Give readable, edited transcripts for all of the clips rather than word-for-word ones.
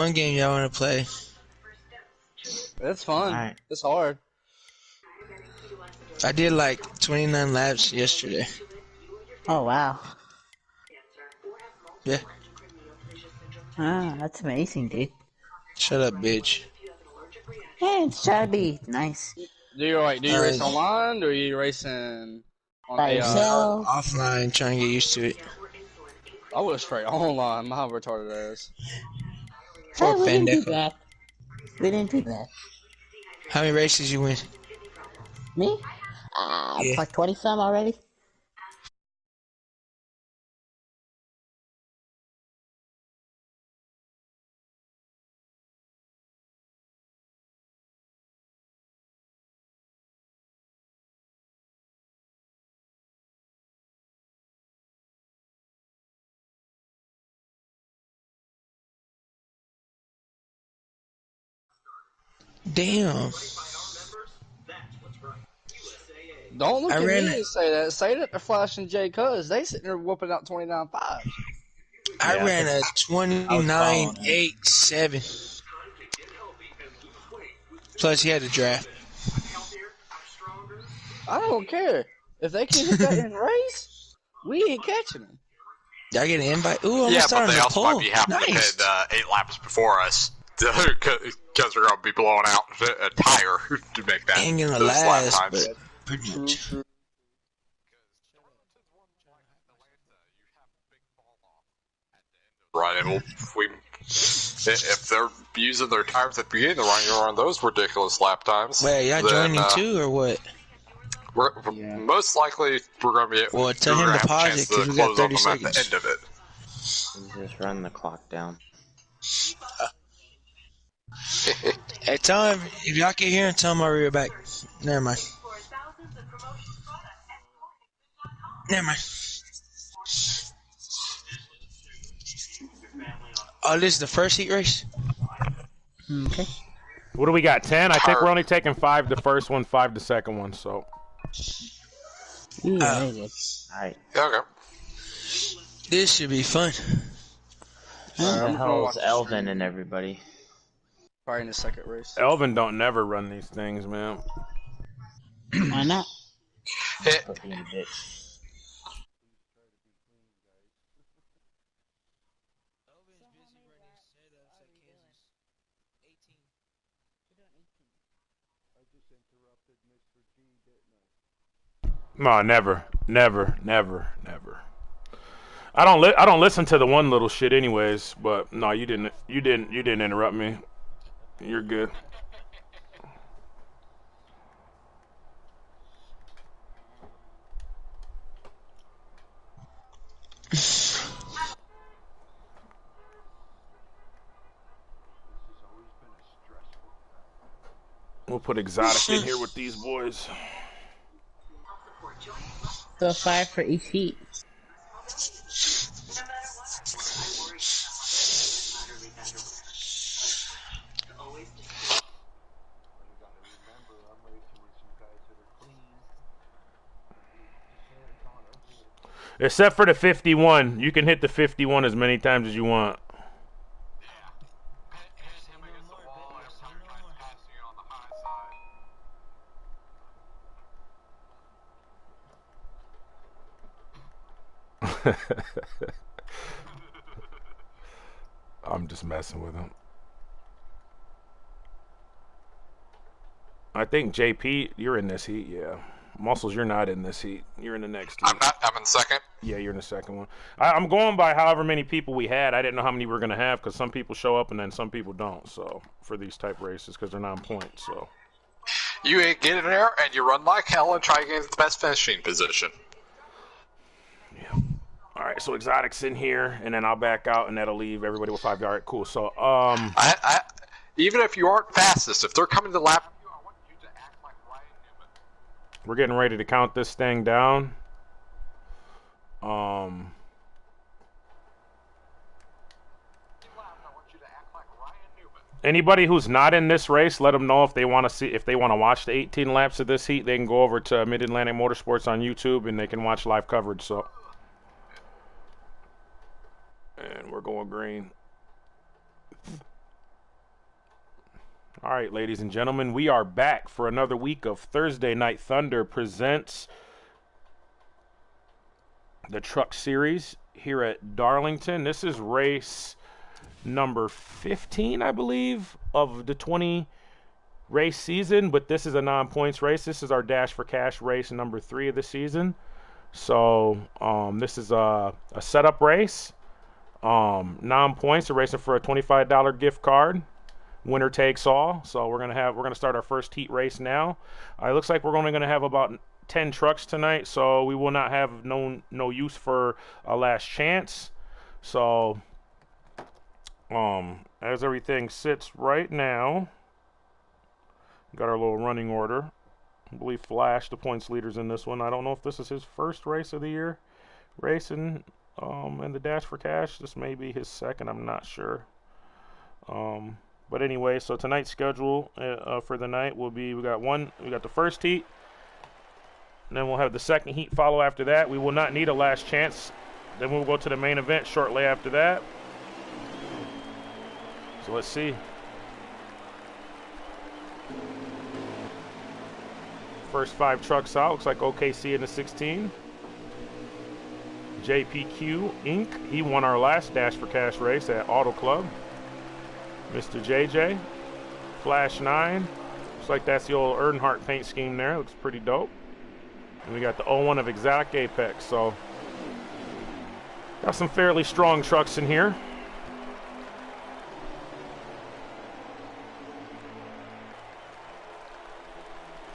One game y'all want to play? That's fun. Alright. It's hard. I did like 29 laps yesterday. Oh, wow. Yeah. Ah, that's amazing, dude. Shut up, bitch. Yeah, it's trying to be nice. Do you race online, or are you racing on By AI? yourself. Offline, trying to get used to it. I was straight online. My retarded ass. Poor Hey, we didn't do pendejo. bad. We didn't do bad. How many races you win? Me? Yeah. Like 20 some already. Damn. Don't look I at ran me and say that. Say that to Flash and J Cuz. They sitting there whooping out 29.5. I Yeah, ran a I was following him. 29.87. Plus, he had a draft. I don't care. If they can hit that in race, we ain't catching them. Did I get an invite? Ooh, I'm Yeah, start but on they the also pole. might be happy Nice. to pit 8 laps before us because they're going to be blowing out a tire to make that Ain't gonna those lap last, times. but pretty much. Right, and if they're using their tires at the beginning of the run, you're on those ridiculous lap times. Wait, y'all joining too, or what? Most likely, we're going to be. Well, tell him to pause it because we got 30 seconds. At the end of it. Just run the clock down. Hey, tell him if y'all can hear him, tell him I'll be right back. Never mind. Never mind. Oh, this is the first heat race? Okay. What do we got, 10? I think we're only taking 5 the first one, 5 the second one, so. Yeah, very good. Alright. Okay. This should be fun. What the hell is Elvin and everybody? Probably in the second race. Elvin don't never run these things, man. Why not? No, never. I don't listen to the one little shit anyways, but no, you didn't interrupt me. You're good. We'll put Exotic in here with these boys. So 5 for each heat. Except for the 51. You can hit the 51 as many times as you want. I'm just messing with him. I think JP, you're in this heat, yeah. Muscles, you're not in this heat. You're in the next heat. I'm not. I'm in second. Yeah, you're in the second one. I'm going by however many people we had. I didn't know how many we were going to have because some people show up and then some people don't. So for these type races because they're non-points. So you get in there and you run like hell and try to get the best finishing position. Yeah. All right. So Exotic's in here, and then I'll back out, and that'll leave everybody with 5. All right. Cool. So even if you aren't fastest, if they're coming to lap. We're getting ready to count this thing down. Anybody who's not in this race, let them know if they want to watch the 18 laps of this heat. They can go over to Mid-Atlantic Motorsports on YouTube and they can watch live coverage. So, and we're going green. All right, ladies and gentlemen, we are back for another week of Thursday Night Thunder presents the Truck Series here at Darlington. This is race number 15, I believe, of the 20 race season, but this is a non-points race. This is our Dash for Cash race number 3 of the season. So this is a setup race. Non-points, we're racing for a $25 gift card. Winner takes all. So we're gonna start our first heat race now. It looks like we're only gonna have about 10 trucks tonight, so we will not have no use for a last chance. So as everything sits right now, got our little running order. I believe Flash, the points leader's in this one. I don't know if this is his first race of the year racing in the Dash for Cash. This may be his second, I'm not sure. But anyway, so tonight's schedule for the night will be, we got the first heat, and then we'll have the second heat follow after that. We will not need a last chance. Then we'll go to the main event shortly after that. So let's see. First 5 trucks out. Looks like OKC in the 16. JPQ Inc. He won our last Dash for Cash race at Auto Club. Mr. JJ. Flash 9. Looks like that's the old Earnhardt paint scheme there. Looks pretty dope. And we got the 01 of Exotic Apex. So got some fairly strong trucks in here.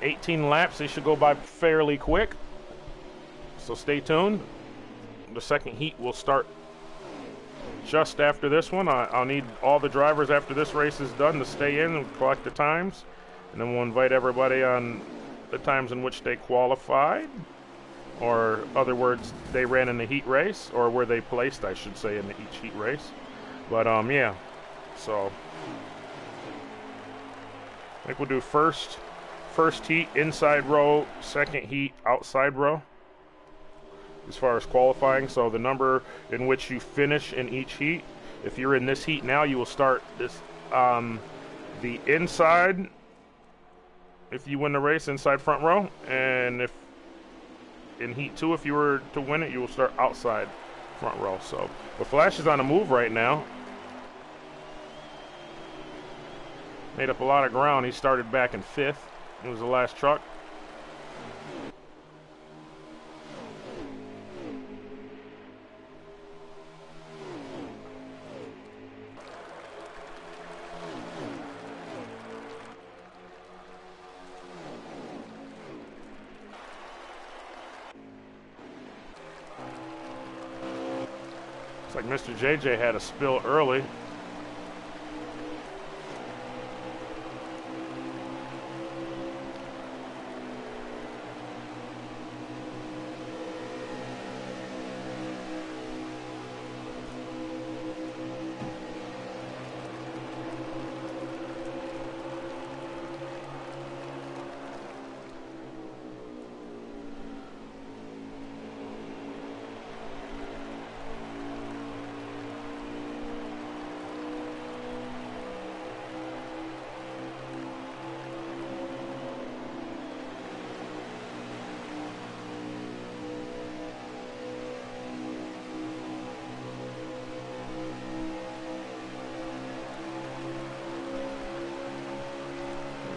$18 laps, they should go by fairly quick. So stay tuned. The second heat will start just after this one. I'll need all the drivers after this race is done to stay in and collect the times. And then we'll invite everybody on the times in which they qualified. Or other words, they ran in the heat race. Or where they placed, I should say, in each heat race. But yeah. So I think we'll do first heat inside row, second heat outside row as far as qualifying. So the number in which you finish in each heat, if you're in this heat now, you will start this the inside if you win the race, inside front row, and if in heat 2, if you were to win it, you will start outside front row. So but Flash is on a move right now. Made up a lot of ground. He started back in 5th. It was the last truck. Looks like Mr. JJ had a spill early.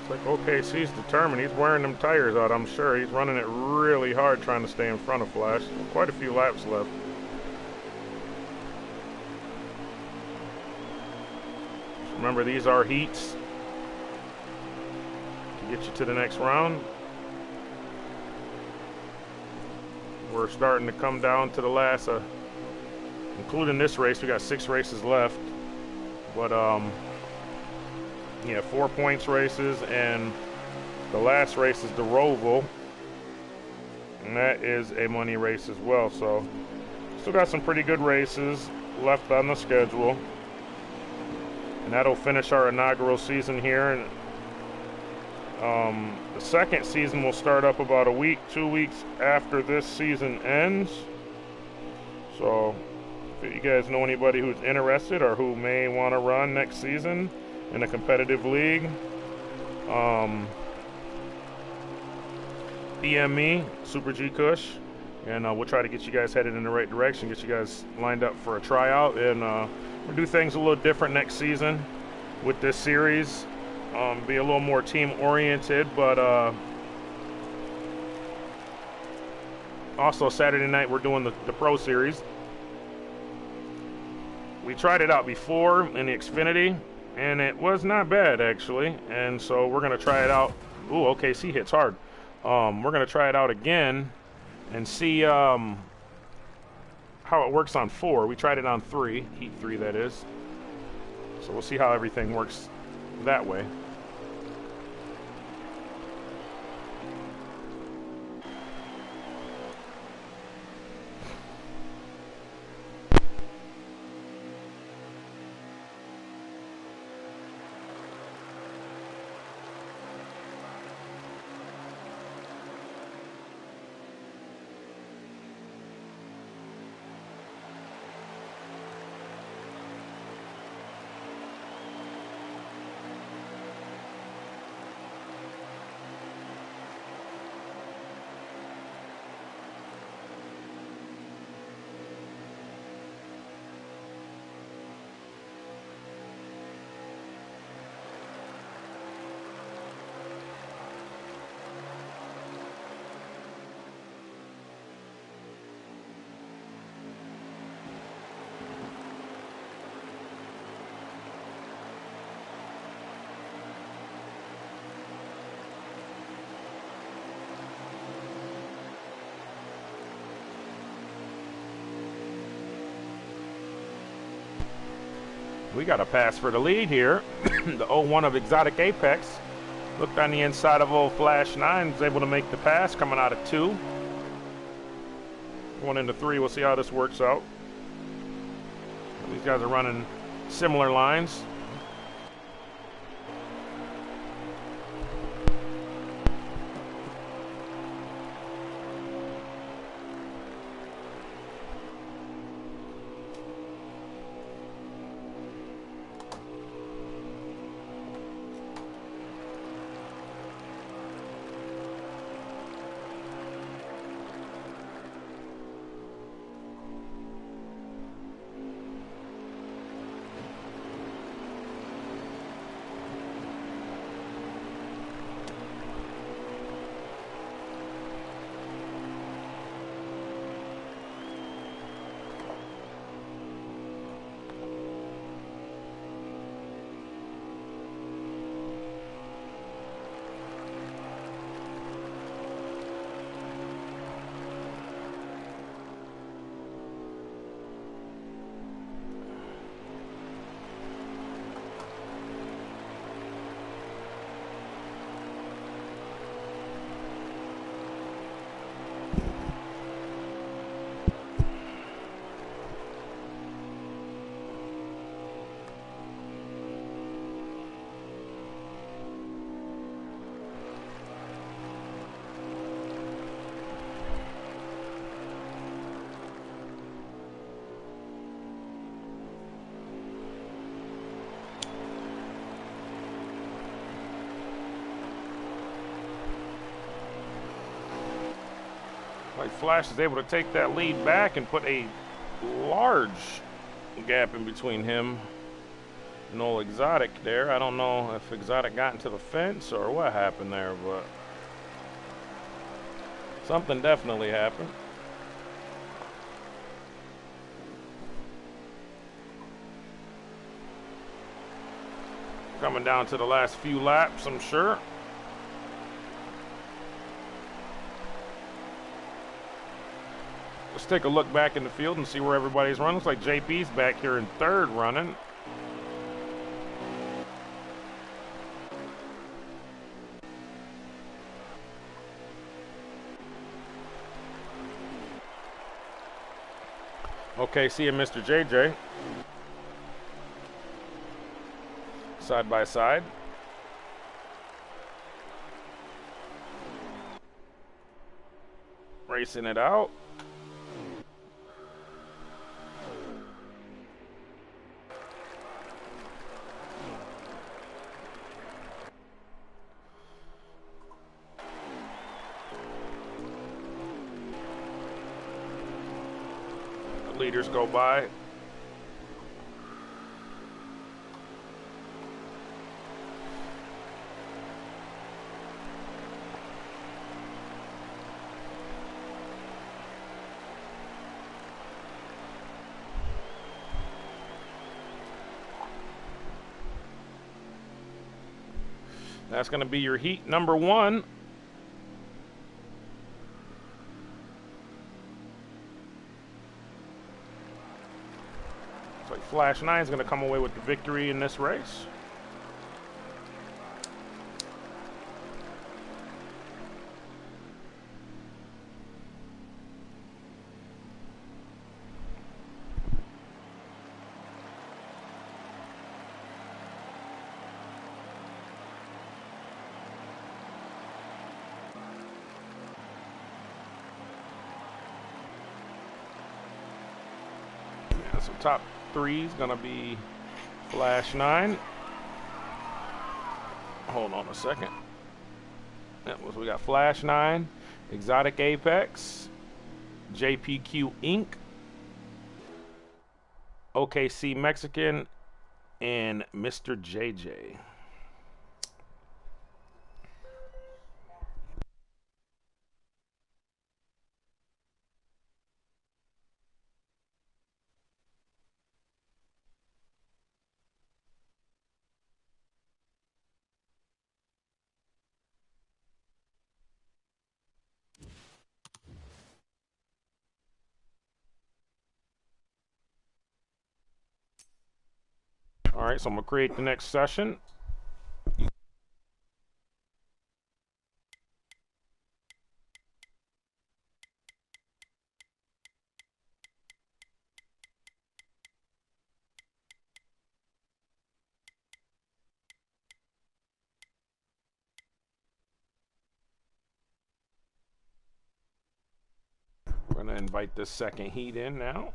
Like OKC's determined. He's wearing them tires out, I'm sure. He's running it really hard trying to stay in front of Flash. Quite a few laps left. Remember, these are heats to get you to the next round. We're starting to come down to the last, including this race. We got 6 races left. But, yeah, 4 points races, and the last race is the Roval, and that is a money race as well. So still got some pretty good races left on the schedule, and that'll finish our inaugural season here. And the second season will start up about a week, 2 weeks after this season ends. So if you guys know anybody who's interested or who may want to run next season, in a competitive league. DM me, Super G Kush, and we'll try to get you guys headed in the right direction, get you guys lined up for a tryout, and we'll do things a little different next season with this series. Be a little more team oriented, but also Saturday night we're doing the Pro Series. We tried it out before in the Xfinity, and it was not bad actually, and so we're gonna try it out. Ooh, OKC hits hard. We're gonna try it out again and see how it works on 4. We tried it on 3, Heat 3 that is. So we'll see how everything works that way. We got a pass for the lead here. The 01 of Exotic Apex. Looked on the inside of old Flash 9. Was able to make the pass coming out of 2. Going into 3. We'll see how this works out. These guys are running similar lines. Like Flash is able to take that lead back and put a large gap in between him and old Exotic there. I don't know if Exotic got into the fence or what happened there, but something definitely happened. Coming down to the last few laps, I'm sure. Let's take a look back in the field and see where everybody's running. Looks like JP's back here in 3rd running. Okay, see you, Mr. JJ. Side by side. Racing it out. leaders go by. That's going to be your heat number 1. So Flash 9 is going to come away with the victory in this race. Yeah, so top 3 is going to be Flash 9. Hold on a second. That was, we got Flash 9, Exotic Apex, JPQ Inc., OKC Mexican, and Mr. JJ. All right, so I'm going to create the next session. We're going to invite this second heat in now.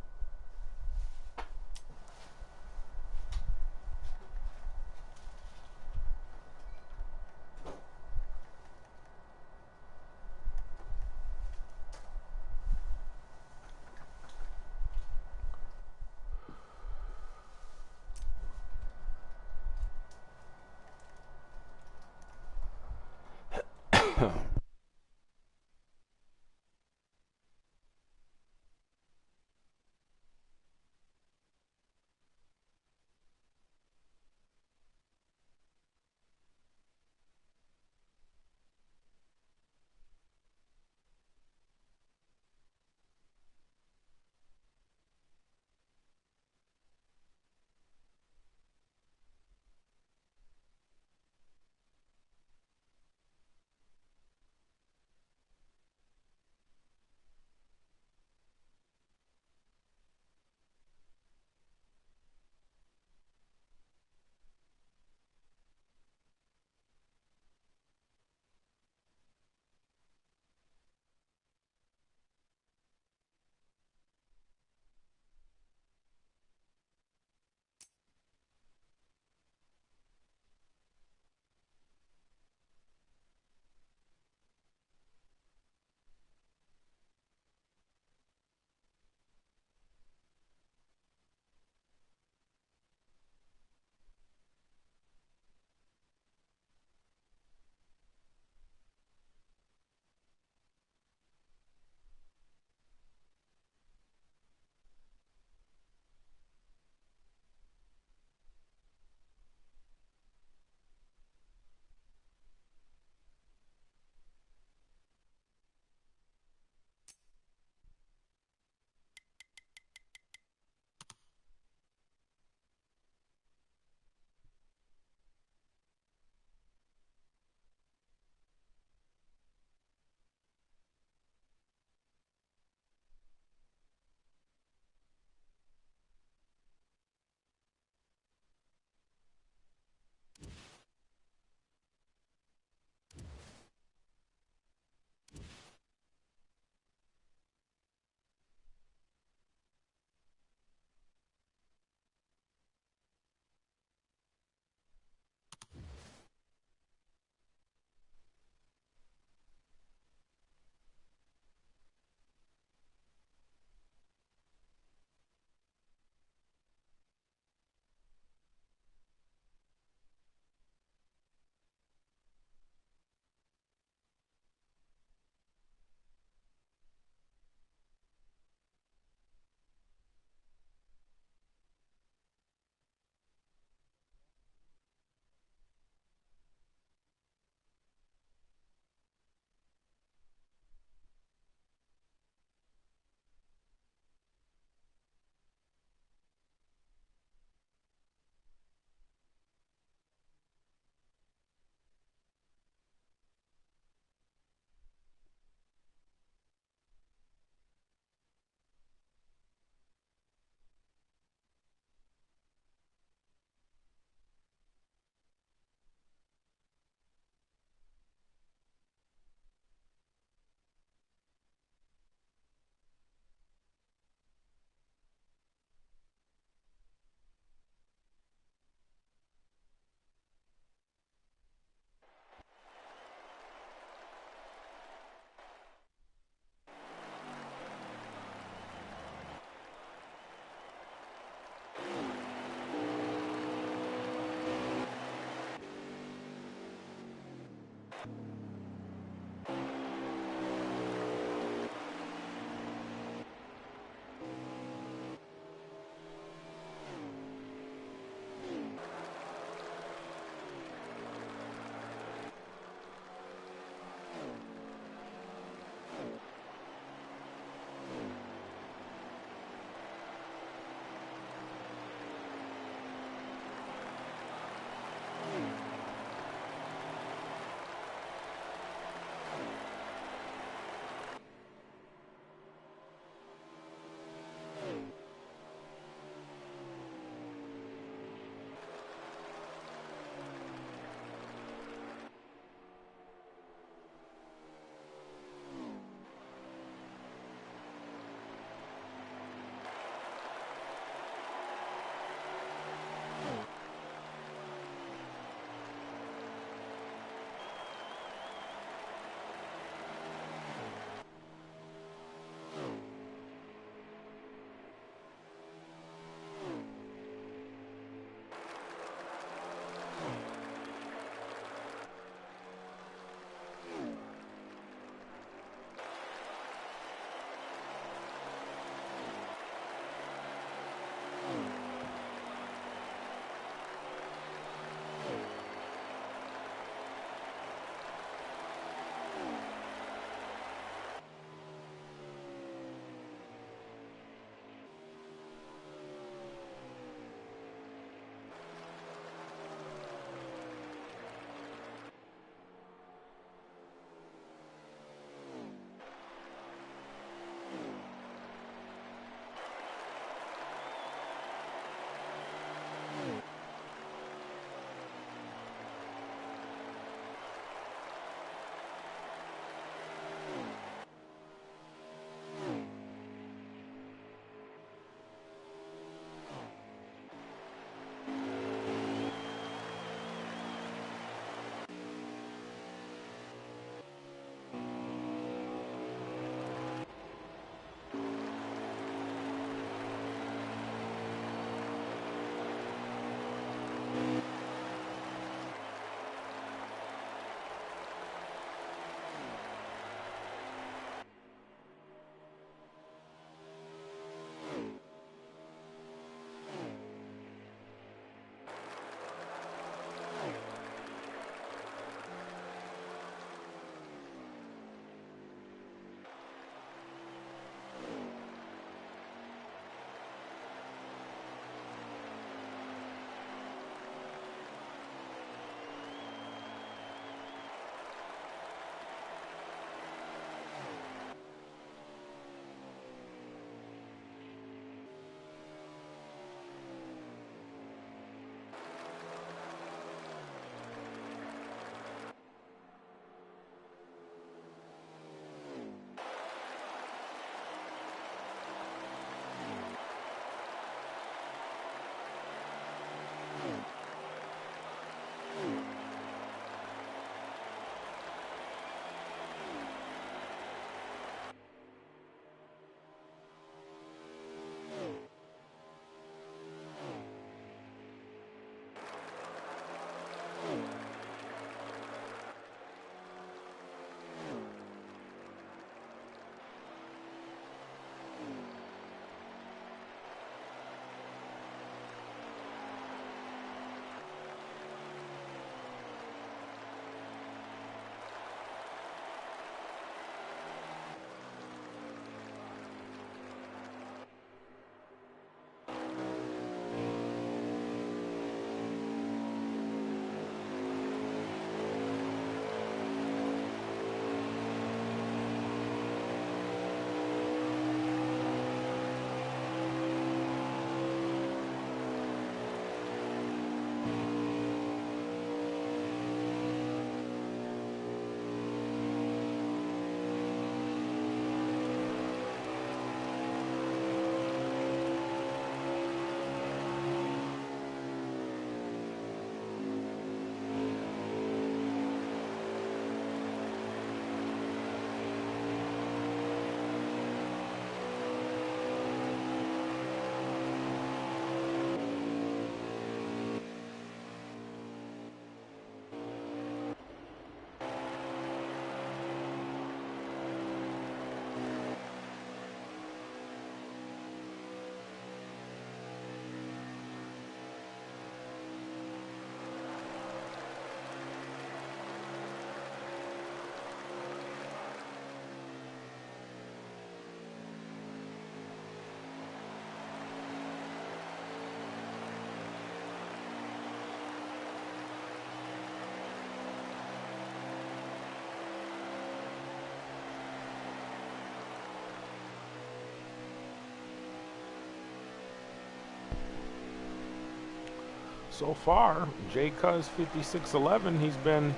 So far, J. Cuz 5611, he's been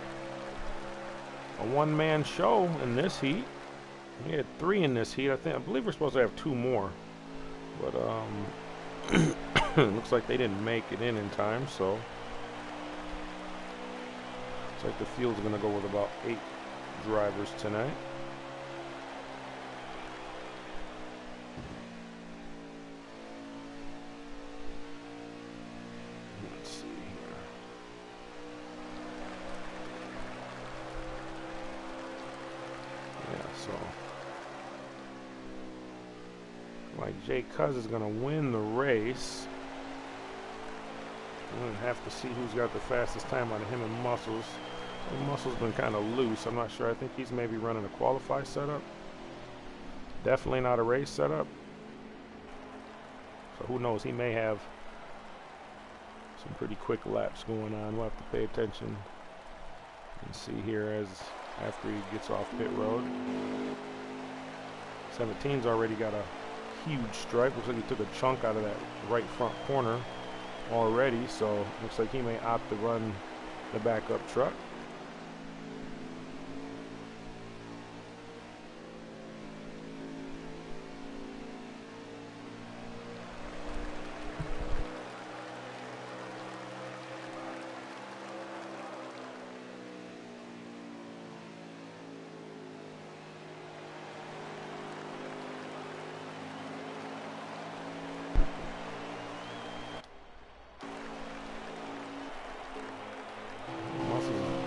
a one-man show in this heat. He had 3 in this heat. I believe we're supposed to have 2 more. But looks like they didn't make it in time, so looks like the field's gonna go with about 8 drivers tonight. Let's see here. Yeah, so like Jay Cuz is gonna win the race. We're gonna have to see who's got the fastest time out of him and Muscles. So Muscles been kind of loose. I'm not sure. I think he's maybe running a qualify setup. Definitely not a race setup. So who knows? He may have some pretty quick laps going on. We'll have to pay attention and see here as after he gets off pit road. 17's already got a huge stripe. Looks like he took a chunk out of that right front corner already, so looks like he may opt to run the backup truck.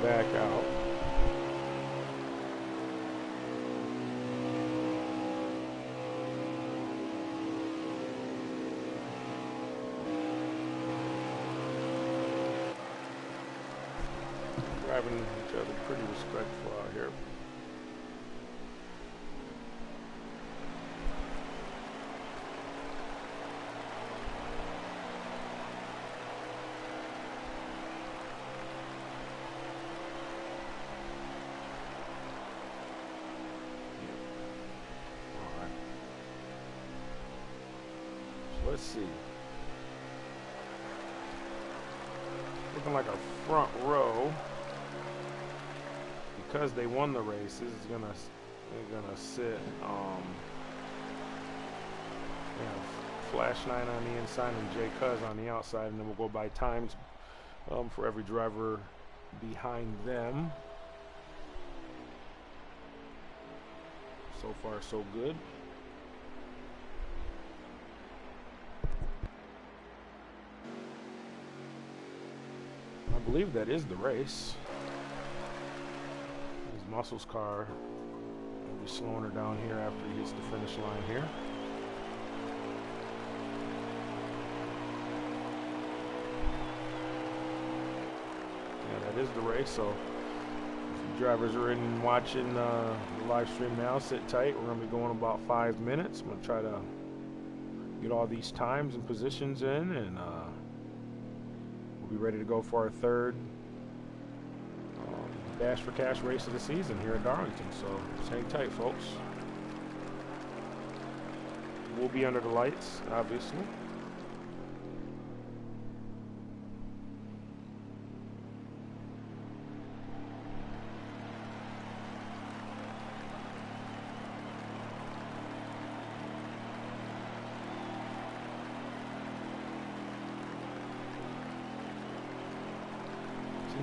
Back out. Driving each other pretty respectful out here. Let's see. Looking like our front row, because they won the races, they're gonna sit. We have Flash 9 on the inside and J Cuz on the outside, and then we'll go by times for every driver behind them. So far, so good. I believe that is the race. His Muscles car will be slowing her down here after he hits the finish line here. Yeah, that is the race. So if you drivers are in watching the live stream now, sit tight. We're going to be going about 5 minutes. I'm going to try to get all these times and positions in, and we'll be ready to go for our third Dash for Cash race of the season here at Darlington. So just hang tight, folks. We'll be under the lights, obviously.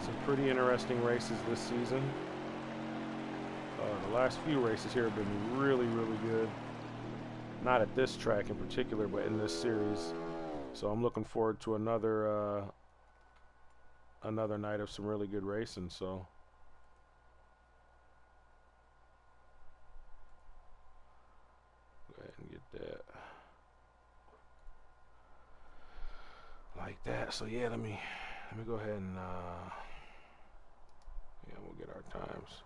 Some pretty interesting races this season. The last few races here have been really, really good. Not at this track in particular, but in this series. So I'm looking forward to another night of some really good racing. So go ahead and get that like that. So yeah, let me go ahead and yeah, we'll get our times.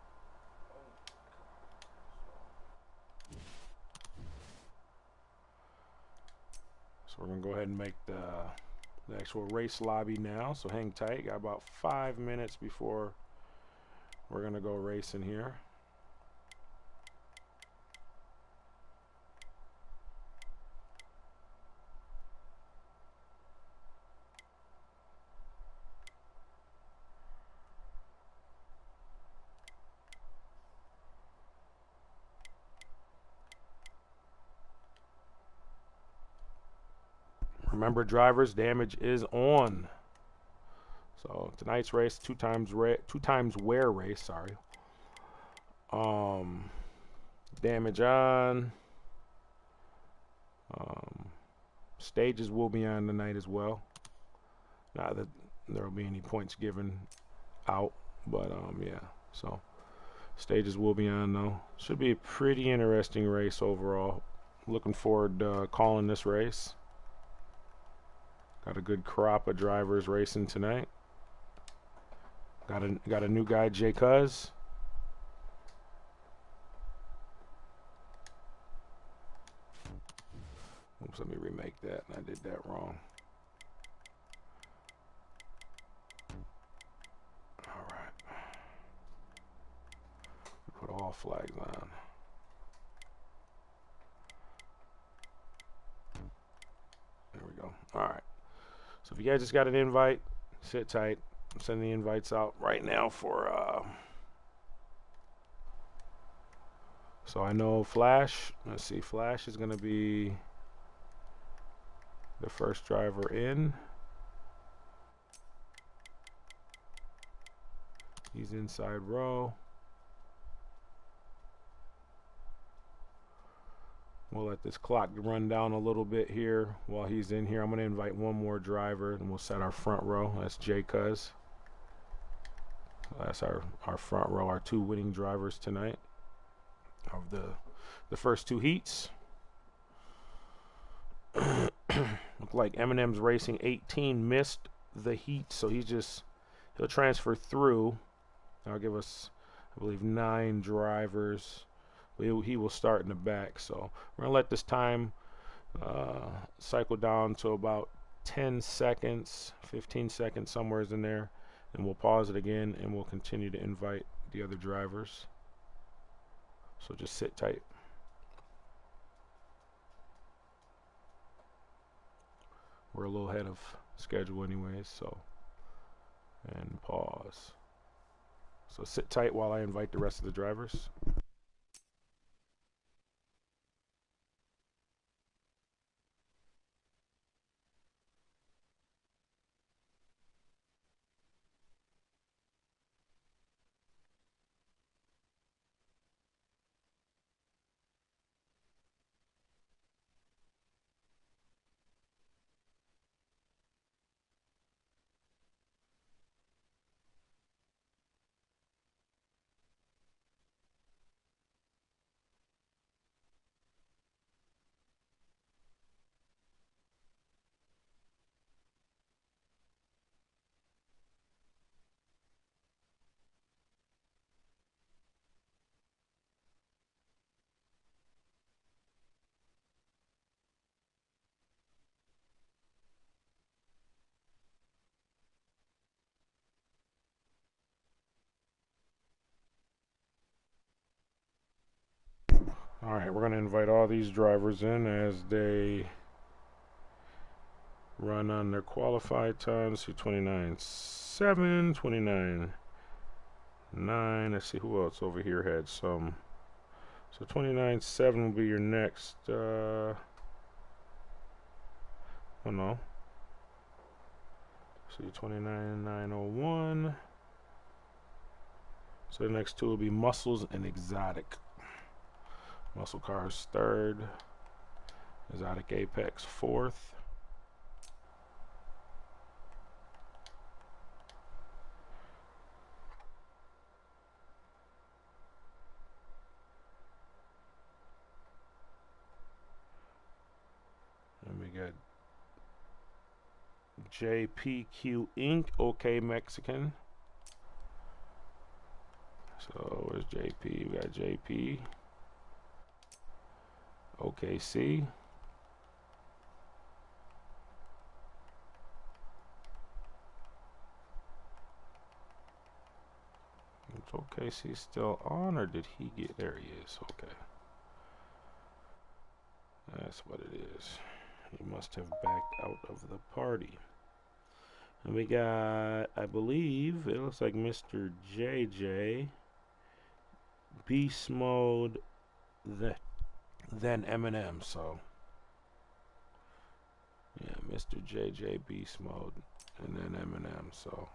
So we're gonna go ahead and make the actual race lobby now. So hang tight. Got about 5 minutes before we're gonna go racing here. Remember, drivers, damage is on. So tonight's race, two times wear race. Sorry. Damage on. Stages will be on tonight as well. Not that there will be any points given out, but yeah. So stages will be on though. Should be a pretty interesting race overall. Looking forward to calling this race. Got a good crop of drivers racing tonight. Got a new guy, Jay Cuz. Oops, let me remake that. I did that wrong. All right. Put all flags on. There we go. All right. So if you guys just got an invite, sit tight. I'm sending the invites out right now for so I know Flash, let's see, Flash is going to be the first driver in. He's inside row. We'll let this clock run down a little bit here while he's in here. I'm going to invite one more driver and we'll set our front row. That's Jay Cuz. That's our front row, our two winning drivers tonight of the first two heats. Look like Eminem's Racing 18 missed the heat, so he'll transfer through. That'll give us, I believe, 9 drivers. He will start in the back, so we're gonna let this time cycle down to about 10 seconds, 15 seconds, somewhere in there, and we'll pause it again and we'll continue to invite the other drivers. So just sit tight. We're a little ahead of schedule anyways, so, and pause. So sit tight while I invite the rest of the drivers. All right, we're going to invite all these drivers in as they run on their qualified times. See, 29.7, 29.9. Let's see who else over here had some. So 29.7 will be your next. Oh no. See, 29.901. So the next two will be Muscles and Exotic. Muscle Cars 3rd, Exotic Apex 4th. And we got JPQ Inc. OK Mexican. So where's JP? We got JP. OKC. Is OKC still on, or did he get there? He is. Okay, that's what it is. He must have backed out of the party. And we got, I believe, it looks like Mr. JJ, Beast Mode, then Eminem. So Yeah, Mr. JJ Beast Mode, and then Eminem. So.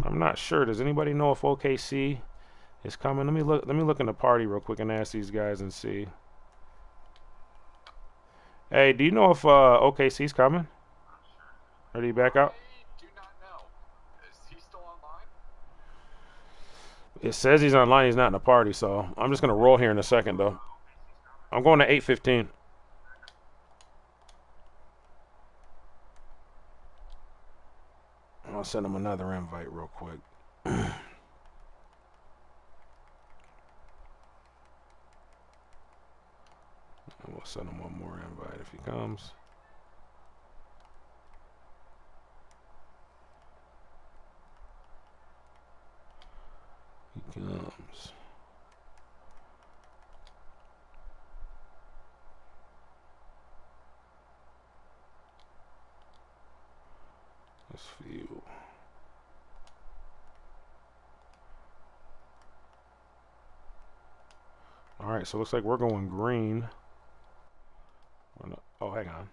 I'm not sure. Does anybody know if OKC is coming? Let me look. Let me look in the party real quick and ask these guys and see. Hey, do you know if OKC's coming? Are you back out? I do not know. Is he still online? It says he's online. He's not in the party, so I'm just gonna roll here in a second, though. I'm going to 8:15. I'll send him another invite real quick. We'll send him one more invite if he comes. He comes. Let's view. All right, so it looks like we're going green. Oh, hang on.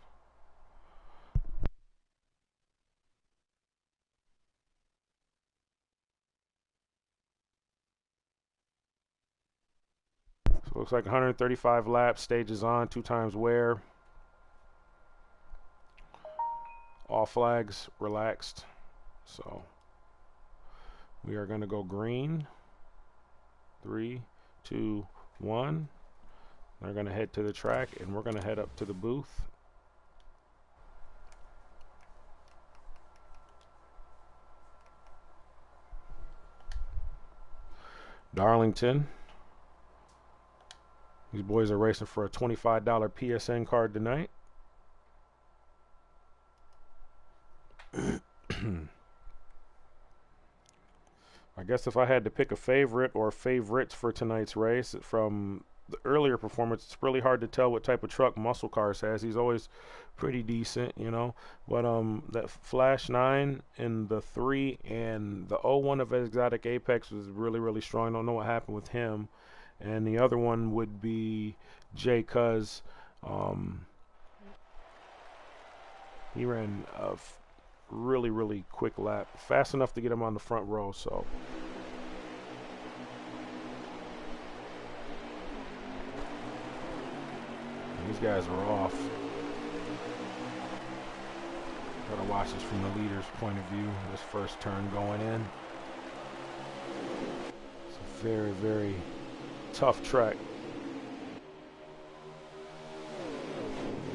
So it looks like 135 laps, stages on, 2 times wear. All flags relaxed. So we are going to go green. 3, 2, 1. They're going to head to the track, and we're going to head up to the booth. Darlington. These boys are racing for a $25 PSN card tonight. I guess if I had to pick a favorite or favorites for tonight's race from the earlier performance, it's really hard to tell what type of truck Muscle Cars has. He's always pretty decent, you know. But that Flash 9 and the 3 and the 01 of Exotic Apex was really, really strong. I don't know what happened with him. And the other one would be Jay Cuz. He ran a really, really quick lap, fast enough to get him on the front row. So these guys are off. Gotta watch this from the leader's point of view. This first turn going in. It's a very, very tough track.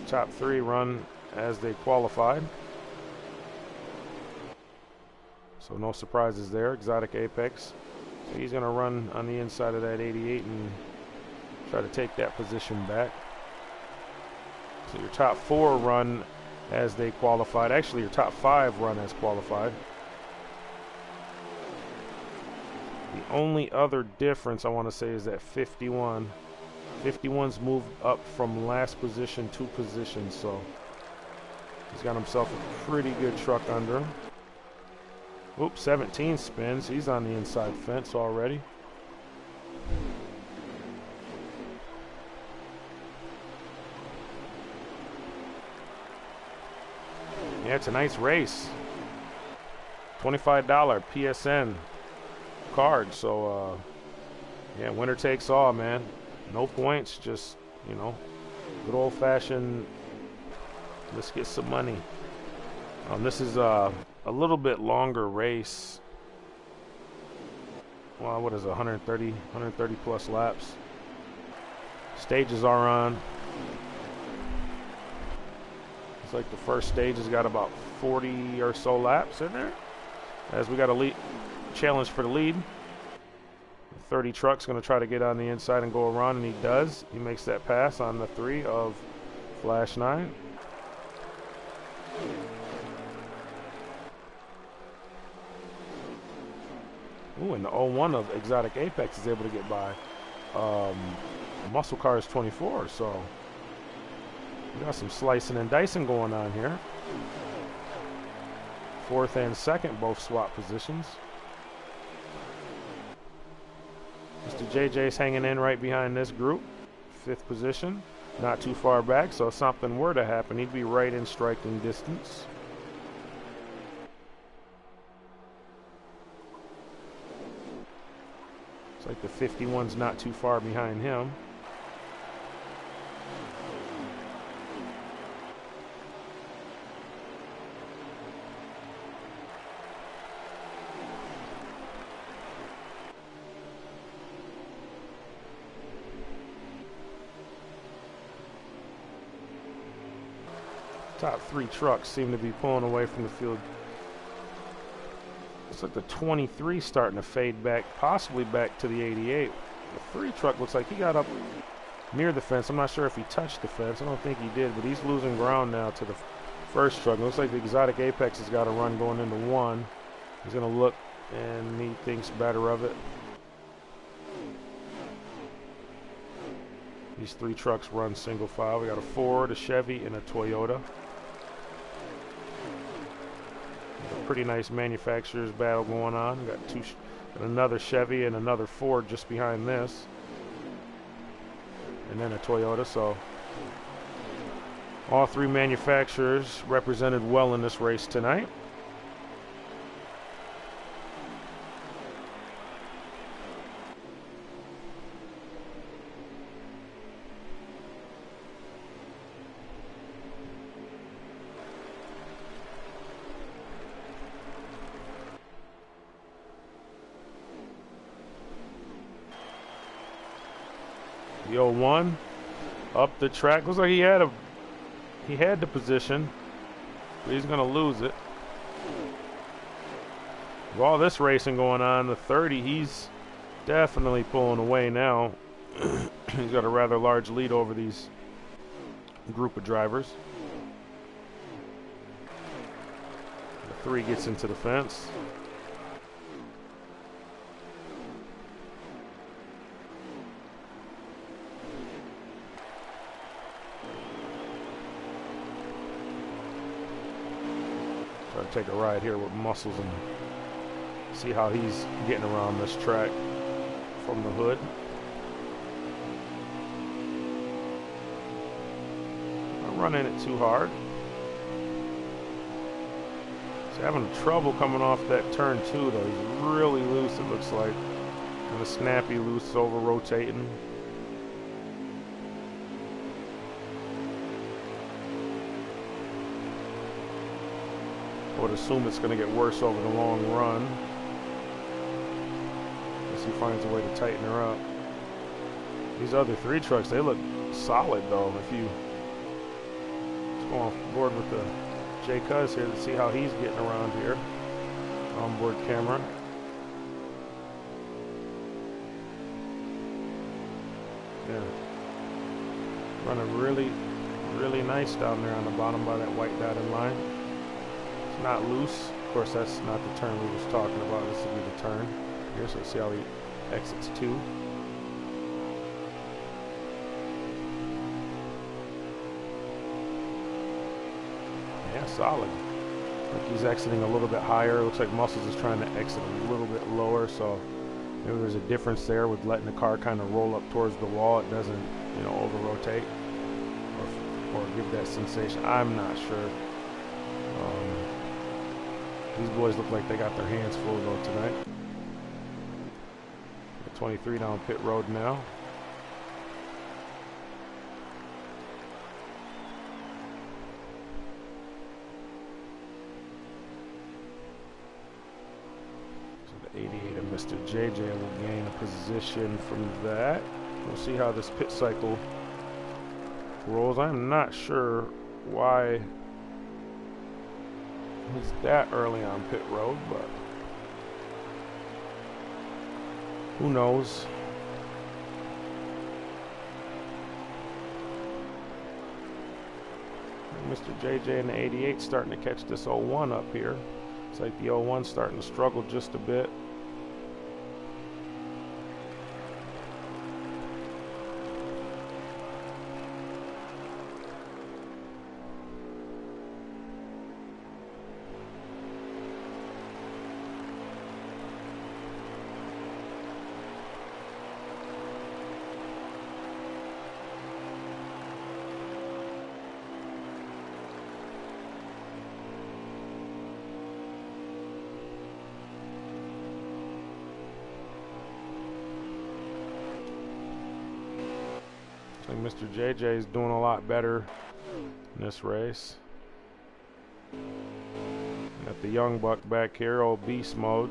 The top 3 run as they qualified. So no surprises there. Exotic Apex. So he's going to run on the inside of that 88 and try to take that position back. So your top 4 run as they qualified. Actually, your top 5 run as qualified. The only other difference I want to say is that 51. 51's moved up from last position 2 positions, so he's got himself a pretty good truck under him. Oops, 17 spins. He's on the inside fence already. Yeah, tonight's race. $25 PSN card. So, yeah, winner takes all, man. No points, just, you know, good old-fashioned, let's get some money. This is a little bit longer race. Well, what is it, 130 plus laps. Stages are on. It's like the first stage has got about 40 or so laps in there. as we got a lead challenge for the lead. 30 truck's going to try to get on the inside and go around, and he does. He makes that pass on the 3 of Flash 9. Ooh, and the 01 of Exotic Apex is able to get by. Muscle Car is 24, so we got some slicing and dicing going on here. 4th and 2nd both swap positions. Mr. JJ's hanging in right behind this group. 5th position, not too far back, so if something were to happen, he'd be right in striking distance. It's like the 51's not too far behind him. Top 3 trucks seem to be pulling away from the field. Looks like the 23 starting to fade back, possibly back to the 88. The 3 truck looks like he got up near the fence. I'm not sure if he touched the fence. I don't think he did, but he's losing ground now to the 1st truck. It looks like the Exotic Apex has got a run going into 1. He's going to look, and he thinks better of it. These 3 trucks run single file. We got a Ford, a Chevy, and a Toyota. A pretty nice manufacturer's battle going on. We got another Chevy and another Ford just behind this, and then a Toyota. So all 3 manufacturers represented well in this race tonight. The 01 up the track. Looks like he had the position, but he's going to lose it. With all this racing going on, the 30, he's definitely pulling away now. He's got a rather large lead over these group of drivers. The 3 gets into the fence. Take a ride here with Muscles and see how he's getting around this track from the hood. Not running it too hard. He's having trouble coming off that turn 2 though. He's really loose, it looks like. Kind of snappy loose, over rotating. I would assume it's going to get worse over the long run, unless he finds a way to tighten her up. These other 3 trucks, they look solid though. If you just go on board with the J Cuz here to see how he's getting around here. Onboard camera. Yeah. Running really, really nice down there on the bottom by that white dotted line. Not loose. Of course, that's not the turn we was talking about. This will be the turn here, so let's see how he exits 2. Yeah, solid. Like he's exiting a little bit higher. Looks like Muscles is trying to exit a little bit lower, so maybe there's a difference there with letting the car kind of roll up towards the wall. It doesn't, you know, over rotate or give that sensation. I'm not sure. These boys look like they got their hands full though tonight. Got 23 down pit road now. So the 88 of Mr. JJ will gain a position from that. We'll see how this pit cycle rolls. I'm not sure why he's that early on pit road, but Who knows? Mr. JJ in the 88 starting to catch this 01 up here. It's like the 01 starting to struggle just a bit. I think Mr. JJ is doing a lot better in this race. Got the young buck back here, old beast mode.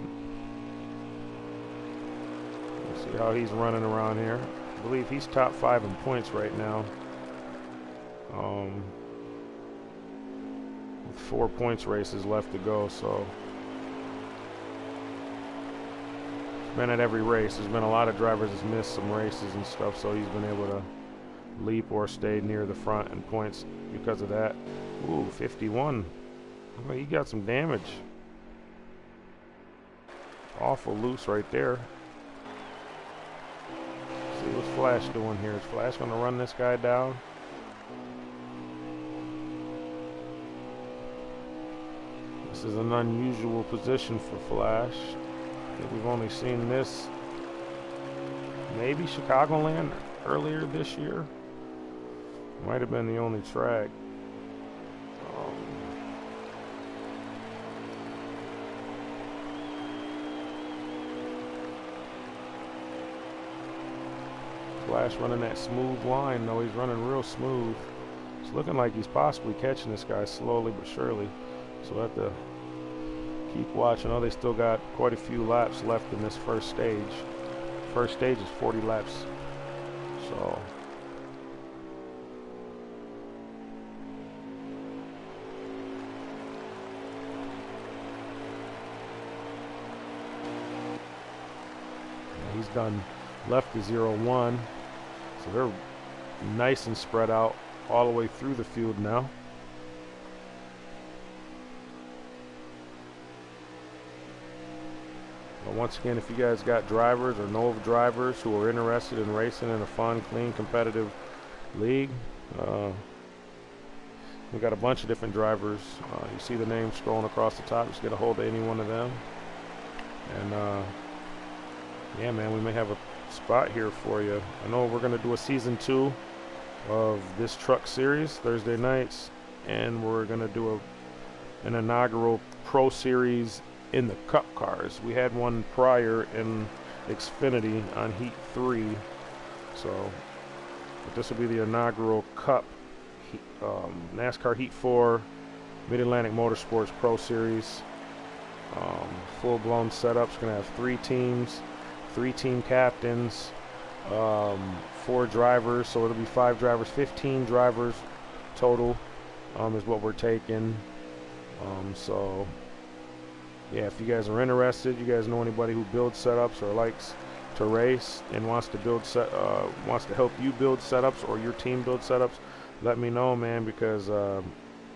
Let's see how he's running around here. I believe he's top 5 in points right now. With 4 points races left to go, so he's been at every race. There's been a lot of drivers that's missed some races and stuff, so he's been able to leap or stay near the front in points because of that. Ooh, 51. Well, he got some damage. Awful loose right there. See what's Flash doing here. Is Flash going to run this guy down? This is an unusual position for Flash. I think we've only seen this maybe Chicagoland earlier this year. Might have been the only track. Flash running that smooth line, though. He's running real smooth. It's looking like he's possibly catching this guy slowly but surely. So we'll have to keep watching. Oh, they still got quite a few laps left in this first stage. First stage is 40 laps. So he's done left to 0-1. So they're nice and spread out all the way through the field now. But once again, if you guys got drivers or know of drivers who are interested in racing in a fun, clean, competitive league, we got a bunch of different drivers. You see the names scrolling across the top. Just get a hold of any one of them. And yeah, man, we may have a spot here for you. I know we're going to do a season 2 of this truck series Thursday nights, and we're going to do an inaugural pro series in the cup cars. We had one prior in Xfinity on Heat 3, so but this will be the inaugural cup NASCAR Heat 4 Mid-Atlantic Motorsports Pro Series. Full-blown setups. Going to have 3 teams, 3 team captains, 4 drivers, so it'll be 5 drivers, 15 drivers total is what we're taking. So yeah, if you guys are interested, you guys know anybody who builds setups or likes to race and wants to help you build setups or your team build setups, let me know, man, because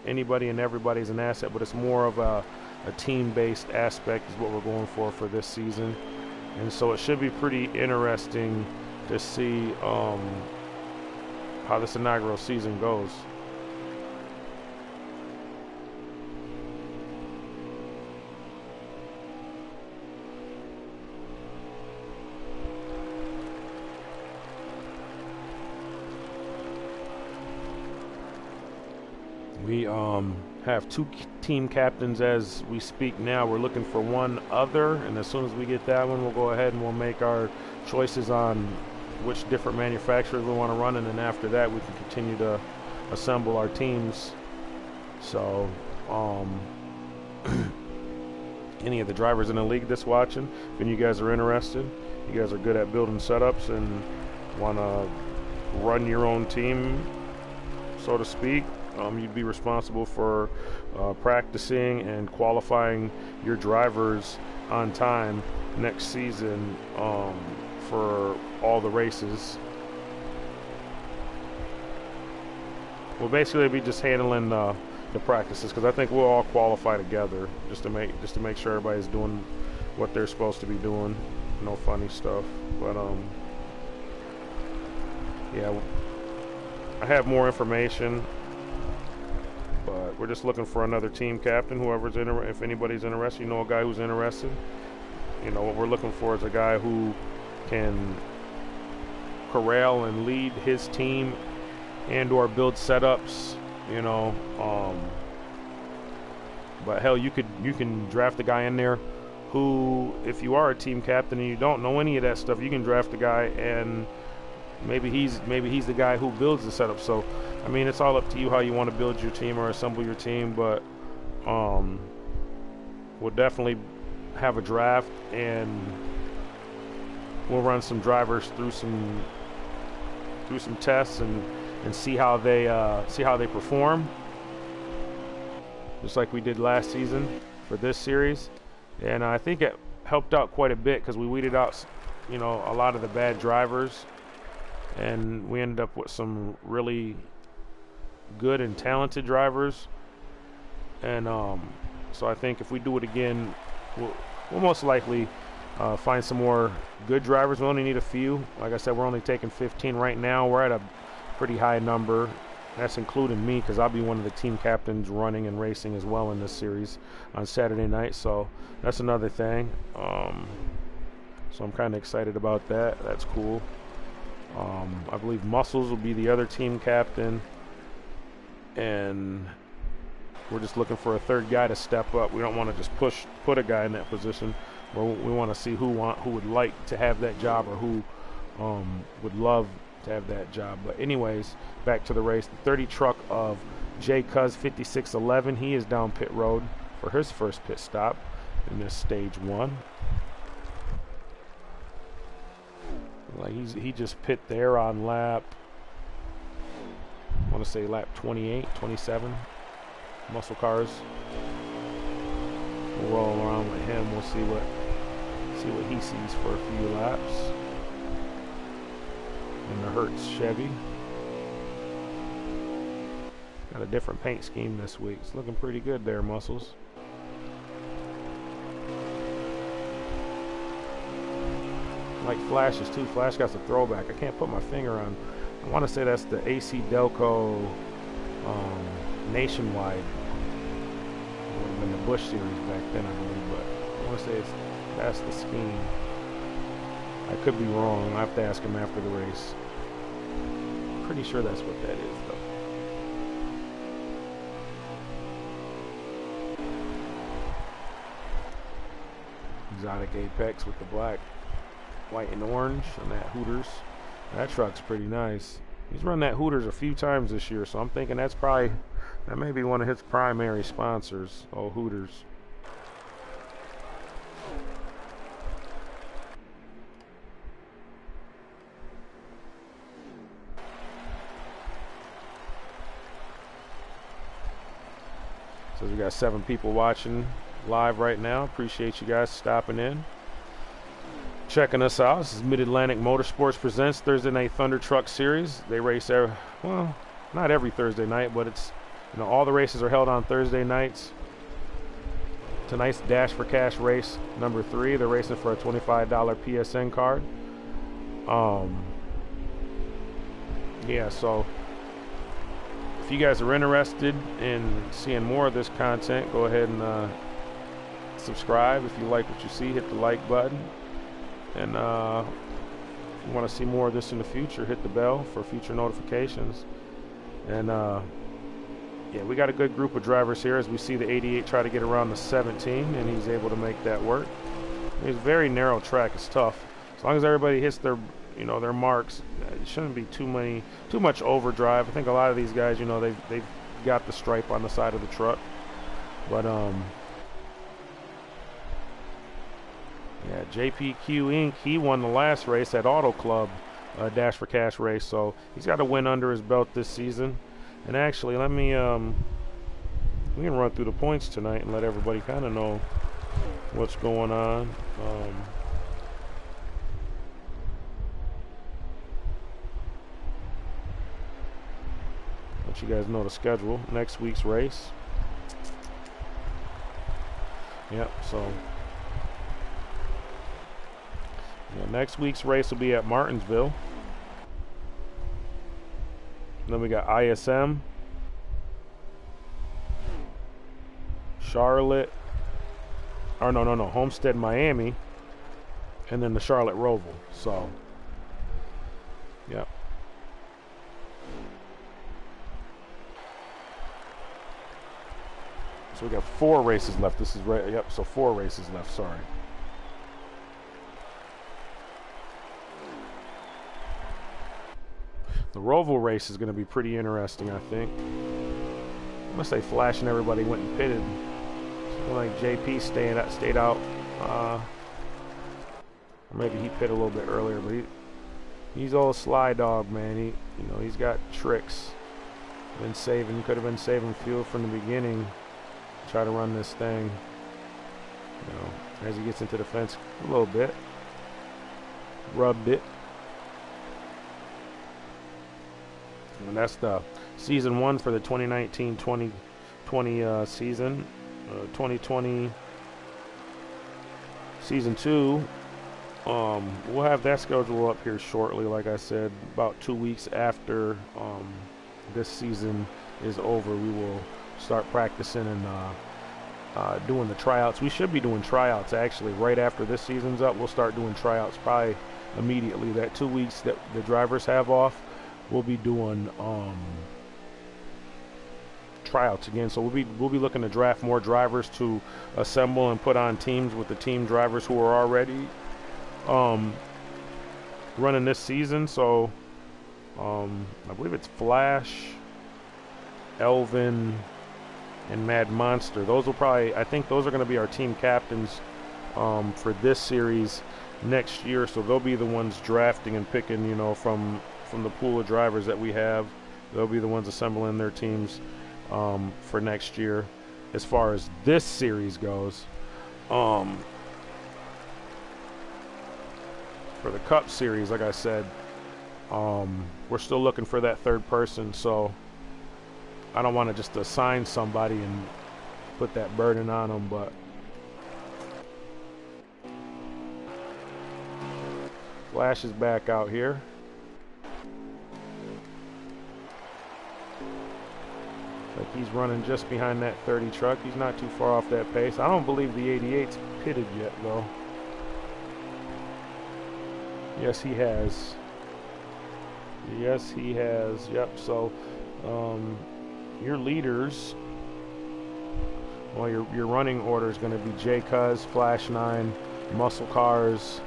anybody and everybody's an asset, but it's more of a team-based aspect is what we're going for this season. And so it should be pretty interesting to see how this inaugural season goes. We have 2 team captains as we speak now. We're looking for one other, and as soon as we get that one, we'll go ahead and we'll make our choices on which different manufacturers we want to run, and then after that we can continue to assemble our teams. So any of the drivers in the league that's watching, if any of you guys are interested, you guys are good at building setups and want to run your own team, so to speak, you'd be responsible for practicing and qualifying your drivers on time next season for all the races. We'll basically be just handling the practices, because I think we'll all qualify together just to make sure everybody's doing what they're supposed to be doing. No funny stuff, but yeah, I have more information, but we're just looking for another team captain. If anybody's interested, a guy who's interested. What we're looking for is a guy who can corral and lead his team and or build setups, but hell, you can draft a guy in there who, if you are a team captain and you don't know any of that stuff, you can draft a guy and maybe he's the guy who builds the setup. So I mean, it's all up to you how you want to build your team or assemble your team, but we'll definitely have a draft and we'll run some drivers through some tests and see how they perform, just like we did last season for this series. And I think it helped out quite a bit because we weeded out a lot of the bad drivers, and we ended up with some really good and talented drivers. And so I think if we do it again, we'll most likely find some more good drivers. We only need a few. Like I said, we're only taking 15 right now. We're at a pretty high number. That's including me, because I'll be one of the team captains running and racing as well in this series on Saturday night. So that's another thing. So I'm kind of excited about that. That's cool. I believe Muscles will be the other team captain, and we're just looking for a third guy to step up. We don't want to just put a guy in that position. We want to see who would like to have that job, or who would love to have that job. But anyways, back to the race. The 30 truck of Jay Cuz 5611, he is down pit road for his first pit stop in this stage 1. Like he just pit there on lap, I want to say lap 28, 27. Muscle cars. We'll roll around with him. We'll see what he sees for a few laps. In the Hertz Chevy. Got a different paint scheme this week. It's looking pretty good there, Muscles. Like Flash's too. Flash got the throwback. I can't put my finger on. I want to say that's the AC Delco Nationwide. It would have been the Bush series back then, I believe, but I want to say that's the scheme. I could be wrong. I have to ask him after the race. Pretty sure that's what that is, though. Exotic Apex with the black, white, and orange on that Hooters. That truck's pretty nice. He's run that Hooters a few times this year, so I'm thinking that may be one of his primary sponsors, old Hooters. So we got 7 people watching live right now. Appreciate you guys stopping in, checking us out. This is Mid-Atlantic Motorsports presents Thursday Night Thunder Truck Series. They race not every Thursday night, but it's all the races are held on Thursday nights. Tonight's Dash for Cash race number 3. They're racing for a $25 PSN card. Yeah, so if you guys are interested in seeing more of this content, go ahead and subscribe. If you like what you see, hit the like button. And if you want to see more of this in the future, hit the bell for future notifications. And yeah, we got a good group of drivers here, as we see the 88 try to get around the 17, and he's able to make that work. It's a very narrow track. It's tough. As long as everybody hits their their marks, it shouldn't be too much overdrive. I think a lot of these guys, they've got the stripe on the side of the truck. But yeah, JPQ Inc., he won the last race at Auto Club Dash for Cash race, so he's got a win under his belt this season. And actually, we can run through the points tonight and let everybody kind of know what's going on. Let you guys know the schedule. Next week's race. Yep, so yeah, next week's race will be at Martinsville. Then we got ISM, Charlotte, or no, Homestead, Miami, and then the Charlotte Roval. So, yep. So we got 4 races left. This is right. Yep. So 4 races left. Sorry. The Roval race is going to be pretty interesting, I think. I'm gonna say Flash and everybody went and pitted. So like JP stayed out. Or maybe he pitted a little bit earlier, but he's all sly dog, man. He's got tricks. Could have been saving fuel from the beginning. Try to run this thing, as he gets into the fence a little bit. Rubbed it. And that's the season 1 for the 2019-2020 season. 2020 season 2. We'll have that schedule up here shortly. Like I said, about 2 weeks after this season is over, we will start practicing and doing the tryouts. We should be doing tryouts actually right after this season's up. We'll start doing tryouts probably immediately. That 2 weeks that the drivers have off, we'll be doing tryouts again. So we'll be looking to draft more drivers to assemble and put on teams with the team drivers who are already running this season. So I believe it's Flash, Elvin, and Mad Monster. I think those are going to be our team captains for this series next year. So they'll be the ones drafting and picking, from the pool of drivers that we have. They'll be the ones assembling their teams for next year. As far as this series goes, for the Cup Series, like I said, we're still looking for that third person. So I don't want to just assign somebody and put that burden on them, but Flash is back out here. Like he's running just behind that 30 truck. He's not too far off that pace. I don't believe the 88's pitted yet, though. Yes, he has. Yes, he has. Yep, so your leaders, well, your running order is going to be J Cuz, Flash 9, Muscle Cars,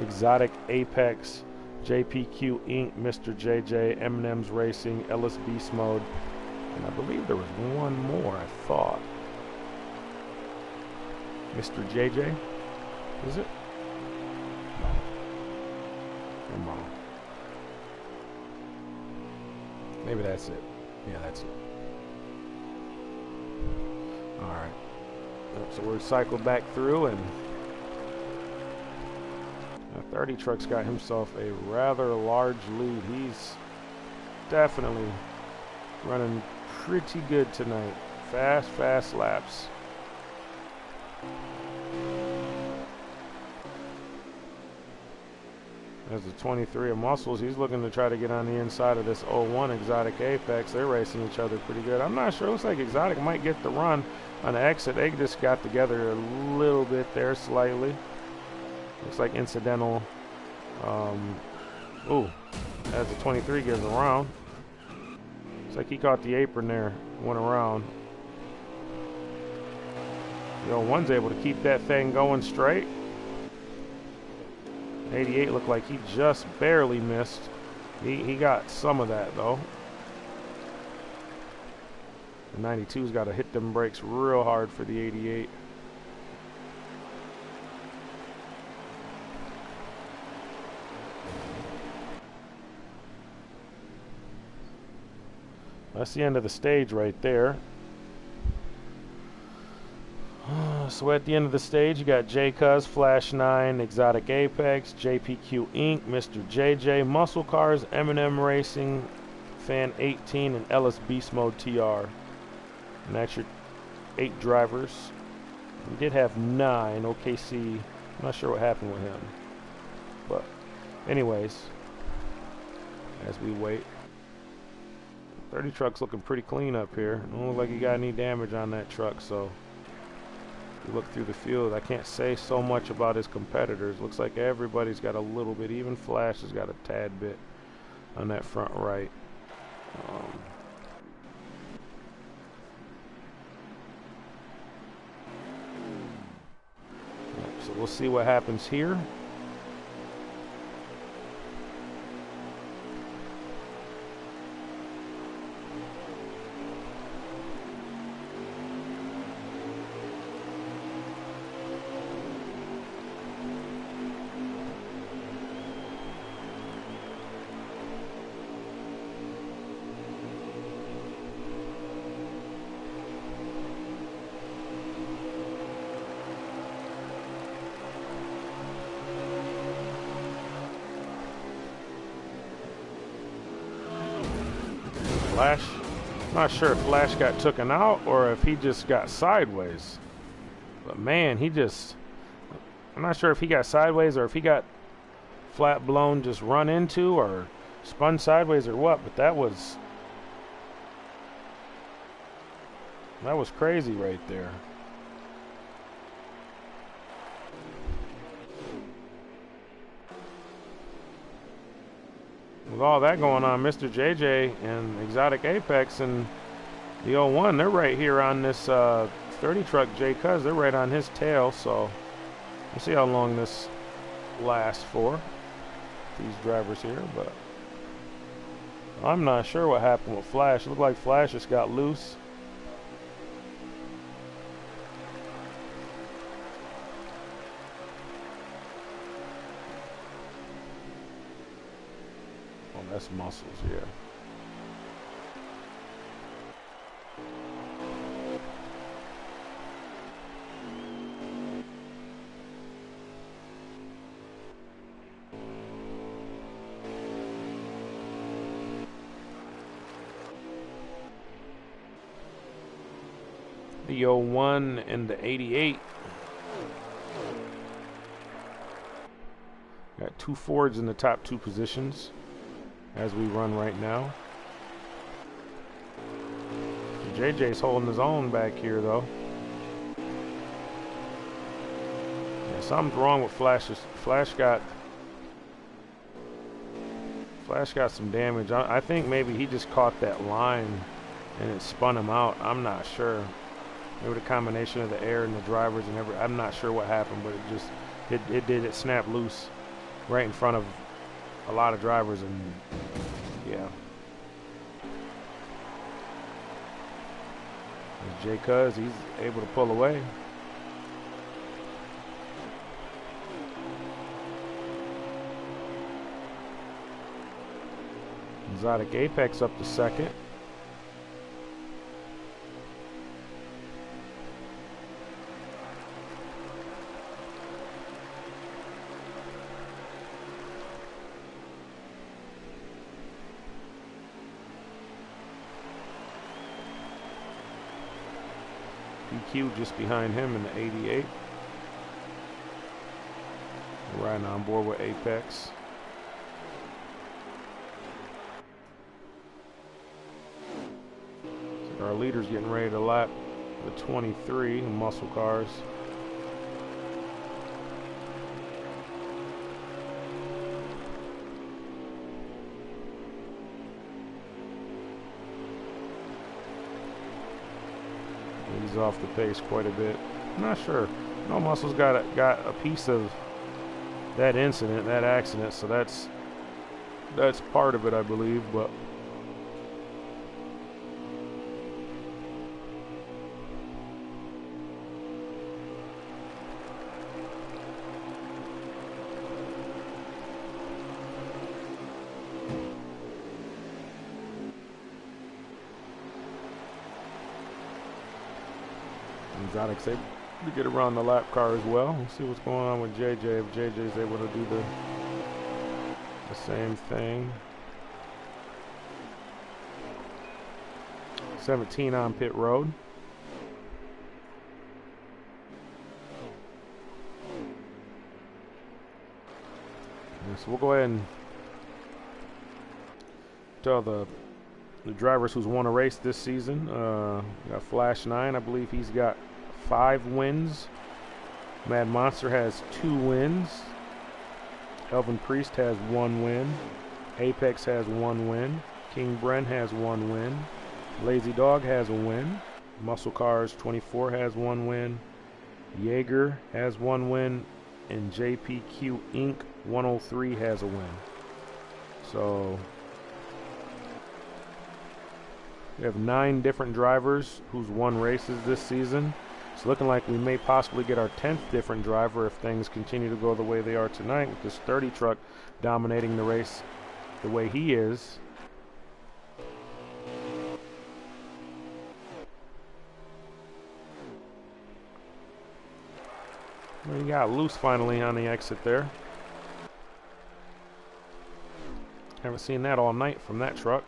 Exotic Apex, JPQ Inc., Mr. JJ, M&M's Racing, Ellis Beast Mode, and I believe there was one more, I thought. Mr. JJ? Is it? No. I'm wrong. Maybe that's it. Yeah, that's it. Alright. So we're cycled back through, and 30 Truck's got himself a rather large lead. He's definitely running pretty good tonight. Fast laps. There's the 23 of Muscles. He's looking to try to get on the inside of this 01 Exotic Apex. They're racing each other pretty good. I'm not sure. Looks like Exotic might get the run on the exit. They just got together a little bit there, slightly. Looks like incidental. Ooh, as the 23 gives around. Looks like he caught the apron there, went around. 01's able to keep that thing going straight. 88 looked like he just barely missed. He got some of that though. The 92's got to hit them brakes real hard for the 88. That's the end of the stage right there. So at the end of the stage, you got J Cuz, Flash 9, Exotic Apex, JPQ Inc., Mr. JJ, Muscle Cars, Eminem Racing, Fan 18, and Ellis Beast Mode TR. And that's your 8 drivers. We did have 9. OKC, I'm not sure what happened with him. But anyways, as we wait. 30 truck's looking pretty clean up here. Don't look like you got any damage on that truck, so if you look through the field, I can't say so much about his competitors. Looks like everybody's got a little bit. Even Flash has got a tad bit on that front right. So we'll see what happens here. Flash, I'm not sure if Flash got taken out or if he just got sideways. But man, I'm not sure if he got sideways or if he got flat blown, just run into or spun sideways or what. But that was crazy right there. With all that going on, Mr. JJ and Exotic Apex and the 01, they're right here on this 30 truck J Cuz. They're right on his tail, so we'll see how long this lasts for, these drivers here. But I'm not sure what happened with Flash. It looked like Flash just got loose. That's muscles, yeah. The 01 and the 88. Got 2 Fords in the top 2 positions as we run right now. JJ's holding his own back here though. Yeah, something's wrong with Flash. Flash got some damage. I think maybe he just caught that line and it spun him out. I'm not sure. Maybe the combination of the air and the drivers and I'm not sure what happened, but it snapped loose right in front of a lot of drivers, and yeah. J Cuz, he's able to pull away. Exotic Apex up to second. PQ just behind him in the 88. Riding on board with Apex. So our leader's getting ready to lap the 23 muscle cars. He's off the pace quite a bit. I'm not sure. No, Muscle's got a piece of that incident, that accident, so that's part of it, I believe. But Exotic We get around the lap car as well. We'll see what's going on with JJ, if JJ's able to do the same thing. 17 on pit road. So we'll go ahead and tell the drivers who's won a race this season. We got Flash 9, I believe he's got 5 wins. Mad Monster has 2 wins. Elvin Priest has 1 win. Apex has 1 win. King Bren has 1 win. Lazy Dog has a win. Muscle Cars 24 has 1 win. Jaeger has 1 win. And JPQ Inc. 103 has a win. So we have 9 different drivers who's won races this season. It's looking like we may possibly get our 10th different driver if things continue to go the way they are tonight, with this 30 truck dominating the race the way he is. Well, he got loose finally on the exit there. Haven't seen that all night from that truck.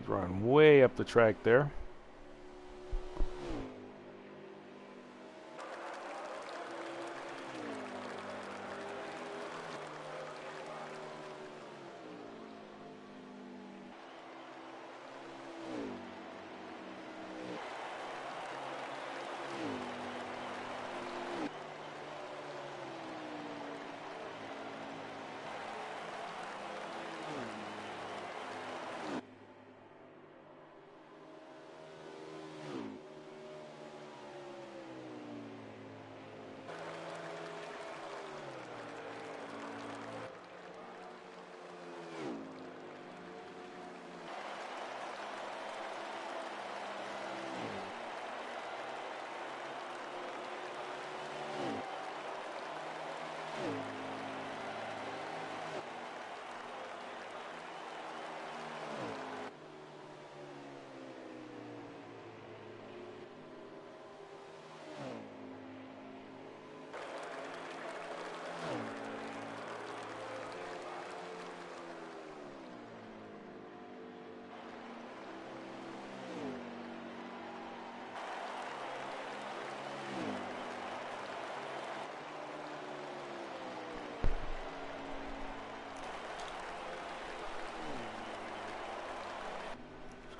Running way up the track there.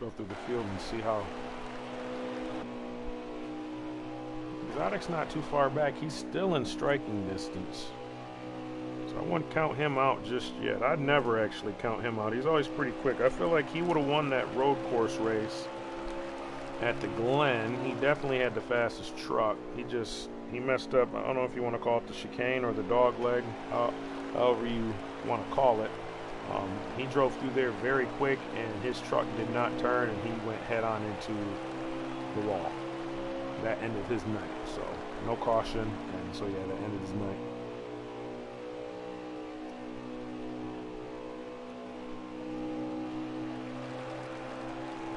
Go through the field and see how Exotic's not too far back. He's still in striking distance, so I wouldn't count him out just yet. I'd never actually count him out. He's always pretty quick. I feel like he would have won that road course race at the Glen. He definitely had the fastest truck. He messed up. I don't know if you want to call it the chicane or the dog leg, however you want to call it. He drove through there very quick, and his truck did not turn, and he went head on into the wall. That ended his night. So no caution, and so yeah, that ended his night.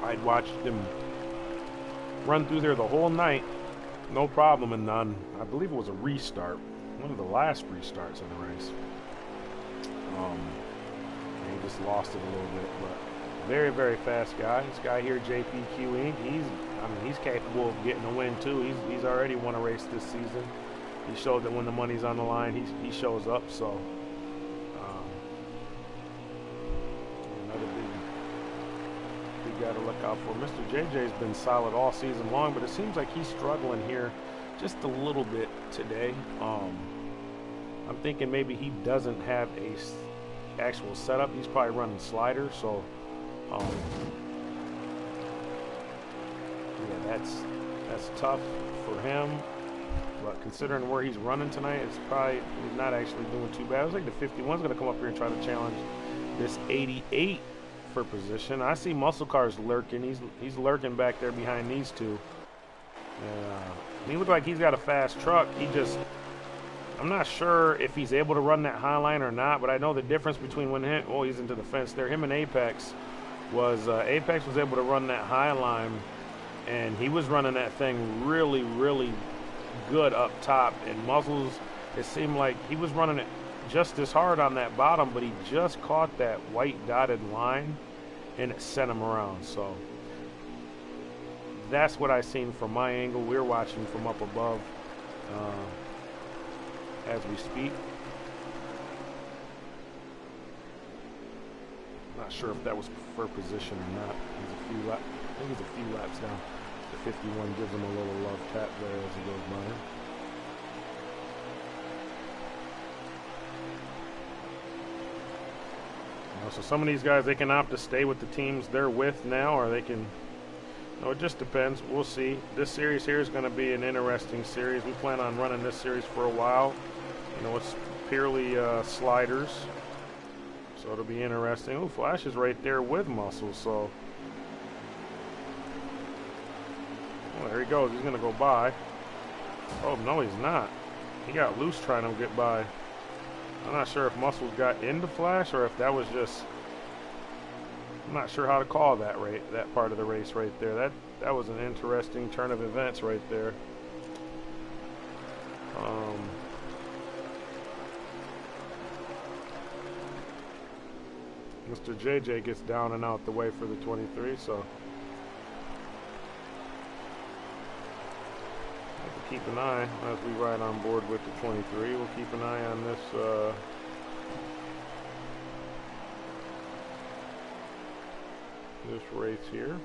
I'd watched him run through there the whole night, no problem, and none. I believe it was a restart, one of the last restarts in the race. He just lost it a little bit, but very, very fast guy. This guy here, JPQ Inc., he's capable of getting a win too. He's already won a race this season. He showed that when the money's on the line, he shows up. So another big got to look out for. Mr. JJ's been solid all season long, but it seems like he's struggling here just a little bit today. I'm thinking maybe he doesn't have a actual setup. He's probably running sliders, so yeah, that's tough for him. But considering where he's running tonight, it's probably he's not actually doing too bad. I was like the 51's going to come up here and try to challenge this 88 for position. I see Muscle Cars lurking. He's lurking back there behind these two. He looks like he's got a fast truck. I'm not sure if he's able to run that high line or not, but I know the difference between he's into the fence there. Him and Apex was able to run that high line, and he was running that thing really, really good up top. And Muscles, it seemed like he was running it just as hard on that bottom, but he just caught that white dotted line, and it sent him around. So that's what I seen from my angle. We're watching from up above as we speak. Not sure if that was for position or not. I think he's a few laps down. The 51 gives him a little love tap there as he goes by. So some of these guys, they can opt to stay with the teams they're with now, or they can, it just depends. We'll see. This series here is going to be an interesting series. We plan on running this series for a while. It's purely sliders, so it'll be interesting. Oh, Flash is right there with Muscle, so there he goes. He's going to go by. Oh, no, he's not. He got loose trying to get by. I'm not sure if Muscles got into Flash or if that was just, I'm not sure how to call that part of the race right there. That was an interesting turn of events right there. Mr. JJ gets down and out the way for the 23, so have to keep an eye as we ride on board with the 23. We'll keep an eye on this race here.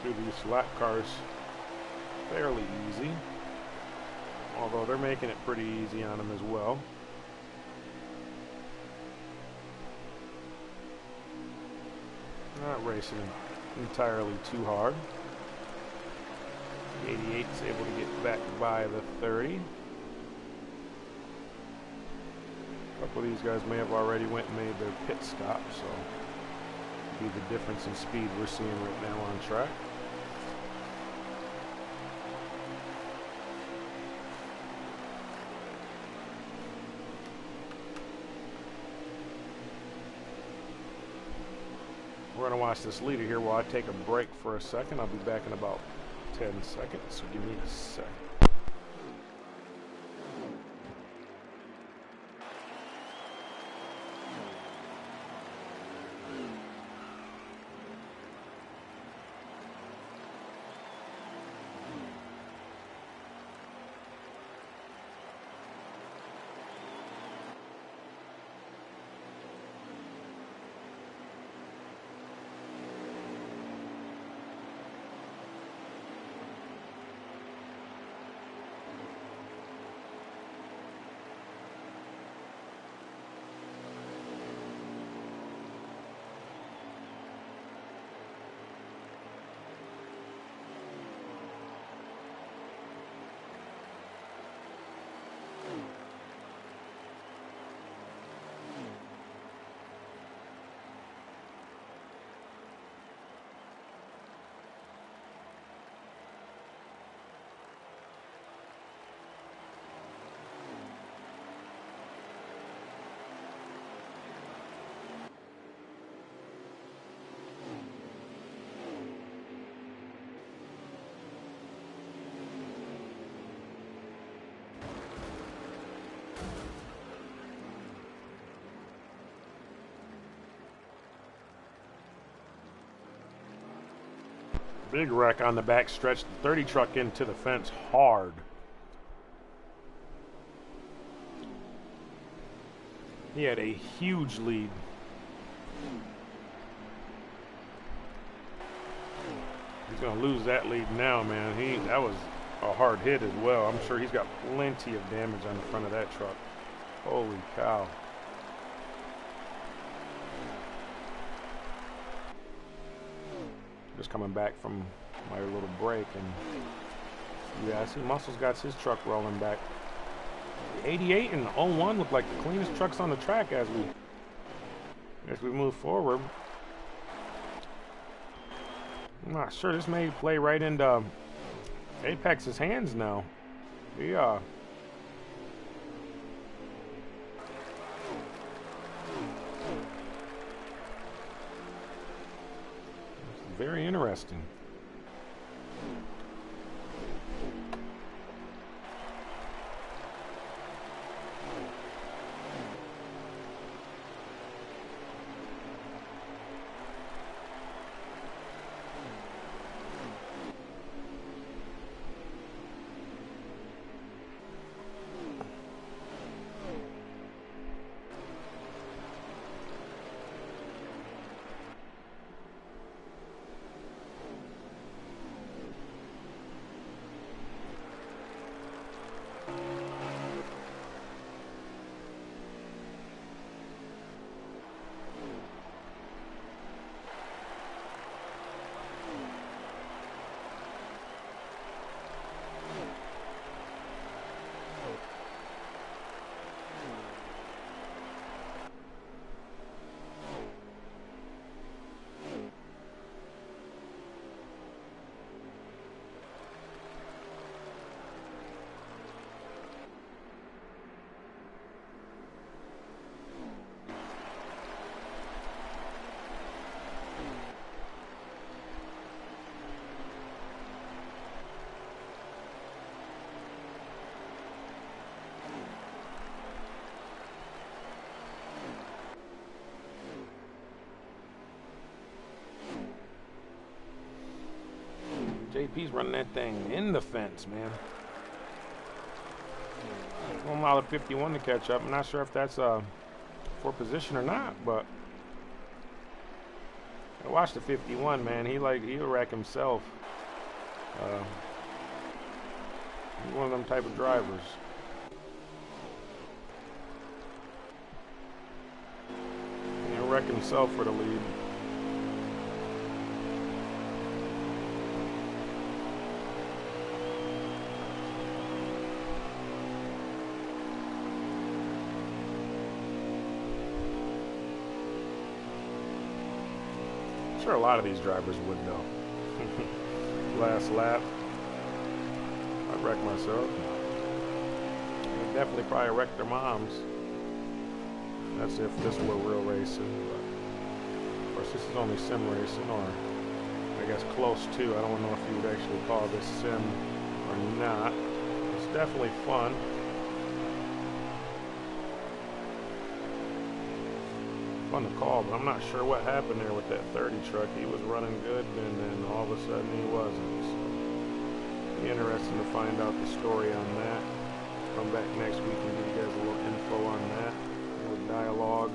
Through these lap cars fairly easy, although they're making it pretty easy on them as well. Not racing entirely too hard. The 88 is able to get back by the 30. A couple of these guys may have already went and made their pit stop, so be the difference in speed we're seeing right now on track. We're going to watch this leader here while I take a break for a second. I'll be back in about 10 seconds, so give me a second. Big wreck on the back stretch. The 30 truck into the fence hard. He had a huge lead. He's going to lose that lead now, man. That was a hard hit as well. I'm sure he's got plenty of damage on the front of that truck. Holy cow. Just coming back from my little break, and yeah, I see Muscle's got his truck rolling back. 88 and 01 look like the cleanest trucks on the track as we move forward. I'm not sure. This may play right into Apex's hands now. Yeah. Very interesting. JP's running that thing in the fence, man. Won't allow the 51 to catch up. I'm not sure if that's for position or not, but I watched the 51, man. He'll wreck himself. He's one of them type of drivers. He'll wreck himself for the lead. Sure, a lot of these drivers would know. Last lap, I'd wreck myself. I'd definitely probably wreck their moms. That's if this were real racing. But of course, this is only sim racing, or I guess close to. I don't know if you would actually call this sim or not. It's definitely fun. Fun to call, but I'm not sure what happened there with that 30 truck. He was running good, and then all of a sudden he wasn't. So, it'll be interesting to find out the story on that. Come back next week and give you guys a little info on that, a little dialogue.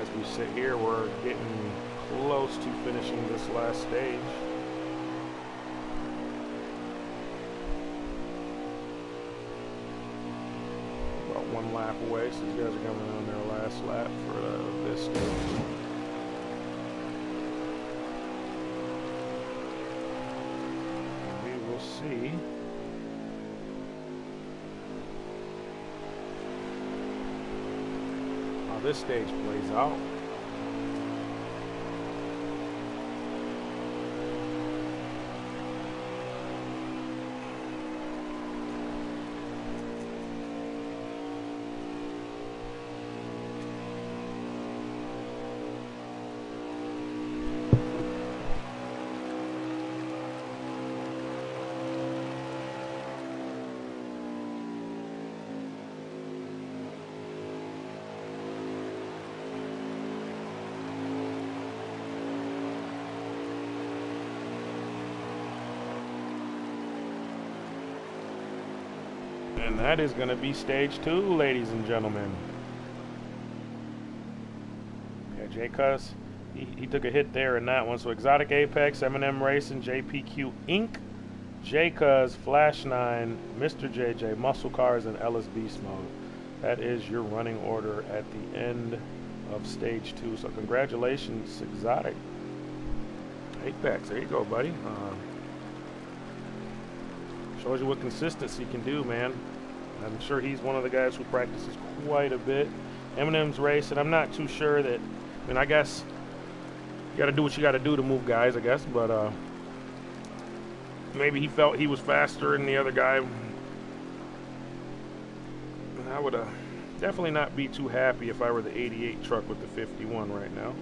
As we sit here, we're getting close to finishing this last stage. One lap away, so these guys are coming on their last lap for this stage. We will see. How this stage plays out. And that is going to be stage 2, ladies and gentlemen. Yeah, J-Cuz, he took a hit there in that one. So Exotic Apex, M&M Racing, JPQ Inc., J-Cuz, Flash 9, Mr. JJ, Muscle Cars, and Ellis Beast Mode. That is your running order at the end of stage 2. So congratulations, Exotic Apex. There you go, buddy. Shows you what consistency can do, man. I'm sure he's one of the guys who practices quite a bit. Eminem's race, and I'm not too sure that, I mean, I guess you got to do what you got to do to move guys, I guess, but maybe he felt he was faster than the other guy. I would definitely not be too happy if I were the 88 truck with the 51 right now.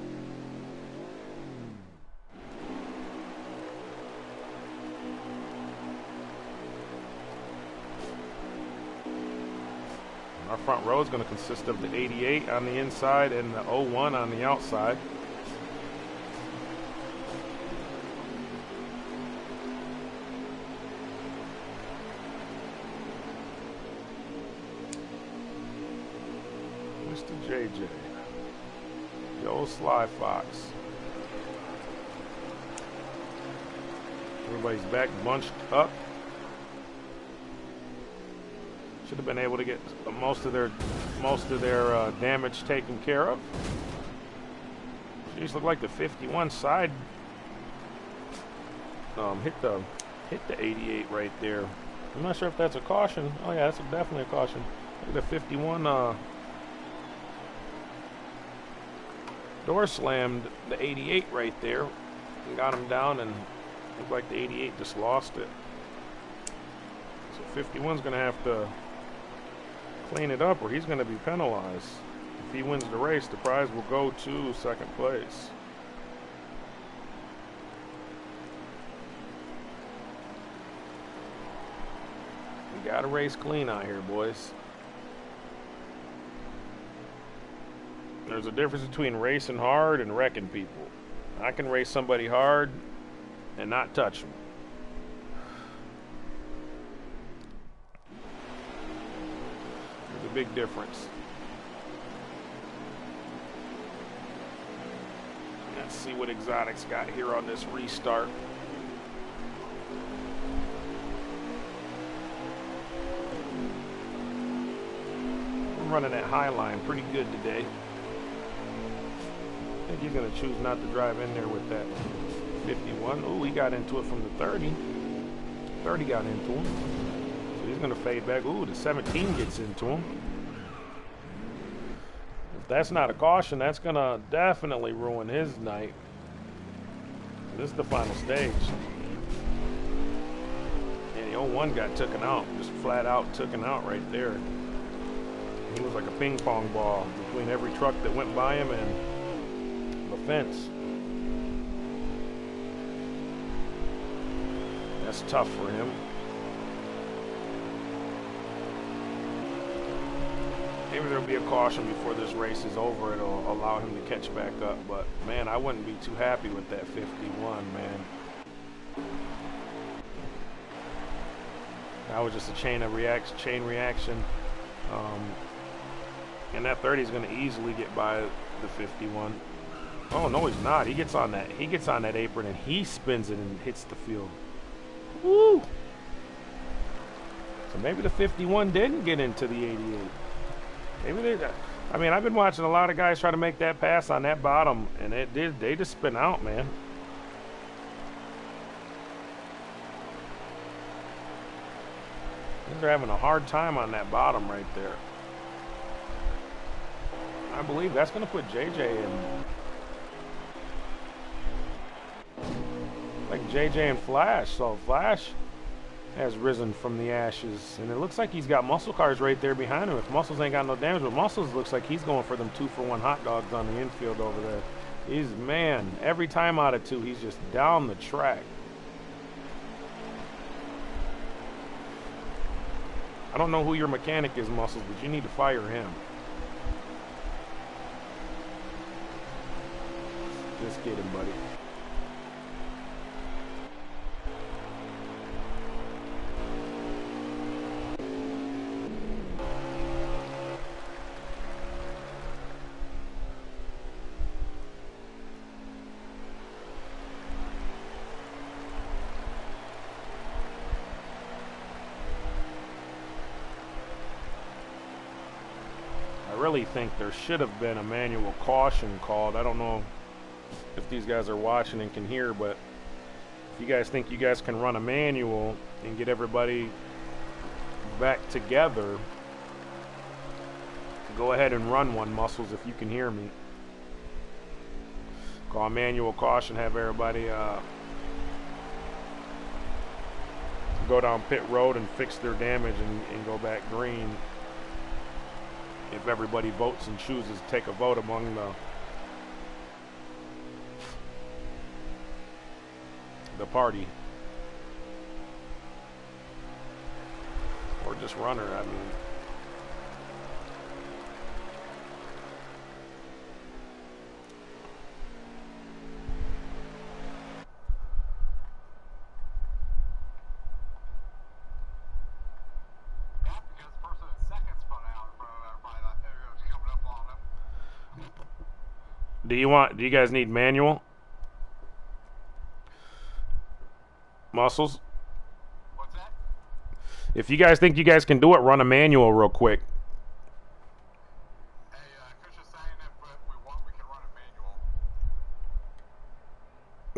Our front row is going to consist of the 88 on the inside and the 01 on the outside. Mr. JJ. The old Sly Fox. Everybody's back bunched up. Should have been able to get most of their damage taken care of. These look like the 51 side hit the 88 right there. I'm not sure if that's a caution. Oh yeah, that's definitely a caution. Look at the 51 door slammed the 88 right there and got him down, and looked like the 88 just lost it. So 51's gonna have to clean it up or he's going to be penalized. If he wins the race, the prize will go to second place. We got to race clean out here, boys. There's a difference between racing hard and wrecking people. I can race somebody hard and not touch them. Big difference. Let's see what Exotic's got here on this restart. I'm running that high line pretty good today. I think he's going to choose not to drive in there with that 51. Oh, he got into it from the 30. 30 got into him. So he's going to fade back. Ooh, the 17 gets into him. That's not a caution. That's going to definitely ruin his night. This is the final stage. And the 01 got taken out. Just flat out taken out right there. He was like a ping pong ball between every truck that went by him and the fence. That's tough for him. Maybe there'll be a caution before this race is over. It'll allow him to catch back up. But, man, I wouldn't be too happy with that 51, man. That was just a chain reaction. And that 30 is going to easily get by the 51. Oh, no, he's not. He gets on that apron, and he spins it and hits the field. Woo! So maybe the 51 didn't get into the 88. Maybe they, I mean, I've been watching a lot of guys try to make that pass on that bottom, and they just spin out, man. They're having a hard time on that bottom right there. I believe that's going to put JJ in. Like JJ and Flash. So Flash has risen from the ashes, and it looks like he's got Muscle Cars right there behind him. If Muscles ain't got no damage, but Muscles looks like he's going for them 2-for-1 hot dogs on the infield over there. He's, man, every time out of two, he's just down the track. I don't know who your mechanic is, Muscles, but you need to fire him. Just kidding, buddy. really think there should have been a manual caution called. I don't know if these guys are watching and can hear, but if you guys think you guys can run a manual and get everybody back together, go ahead and run one, Muscles, if you can hear me. Call manual caution, have everybody go down pit road and fix their damage and go back green. If everybody votes and chooses to take a vote among the party. Or just runner, I mean. Do you guys need manual? Muscles? What's that? If you guys think you guys can do it, run a manual real quick. Hey, Chris is saying if we want, we can run a manual.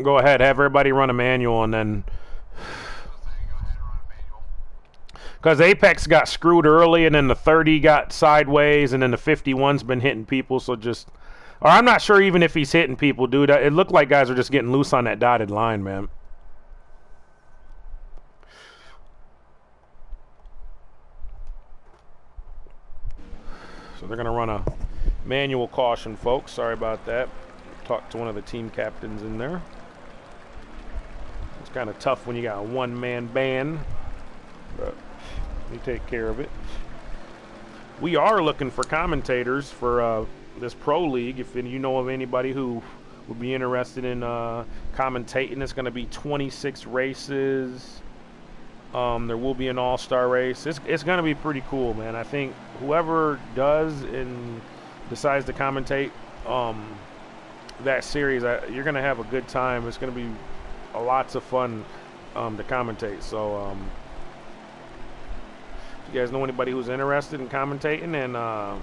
Go ahead, have everybody run a manual, and then... Because Apex got screwed early, and then the 30 got sideways, and then the 51's been hitting people, so just... Or I'm not sure even if he's hitting people, dude. It looked like guys were just getting loose on that dotted line, man. So they're going to run a manual caution, folks. Sorry about that. Talked to one of the team captains in there. It's kind of tough when you got a one-man band, but we take care of it. We are looking for commentators for this pro league. If you know of anybody who would be interested in commentating, it's going to be 26 races. There will be an all-star race. It's going to be pretty cool, man. I think whoever does and decides to commentate that series, you're going to have a good time. It's going to be lots of fun to commentate. So if you guys know anybody who's interested in commentating, and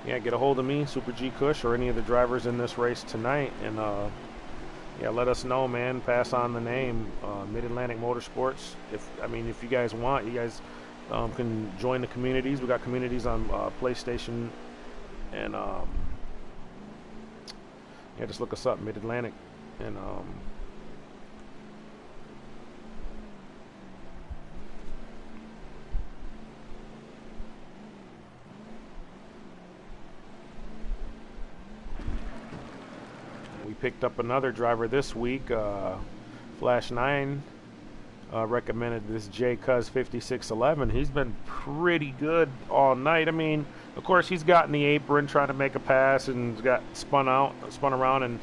yeah, get a hold of me, Super G Kush, or any of the drivers in this race tonight, and yeah, let us know, man. Pass on the name, Mid-Atlantic Motorsports. If you guys want, you guys can join the communities. We got communities on PlayStation, and yeah, just look us up, Mid-Atlantic, and picked up another driver this week. Flash 9 recommended this J Cuz 5611. He's been pretty good all night. I mean, of course, he's got in the apron trying to make a pass and got spun around, and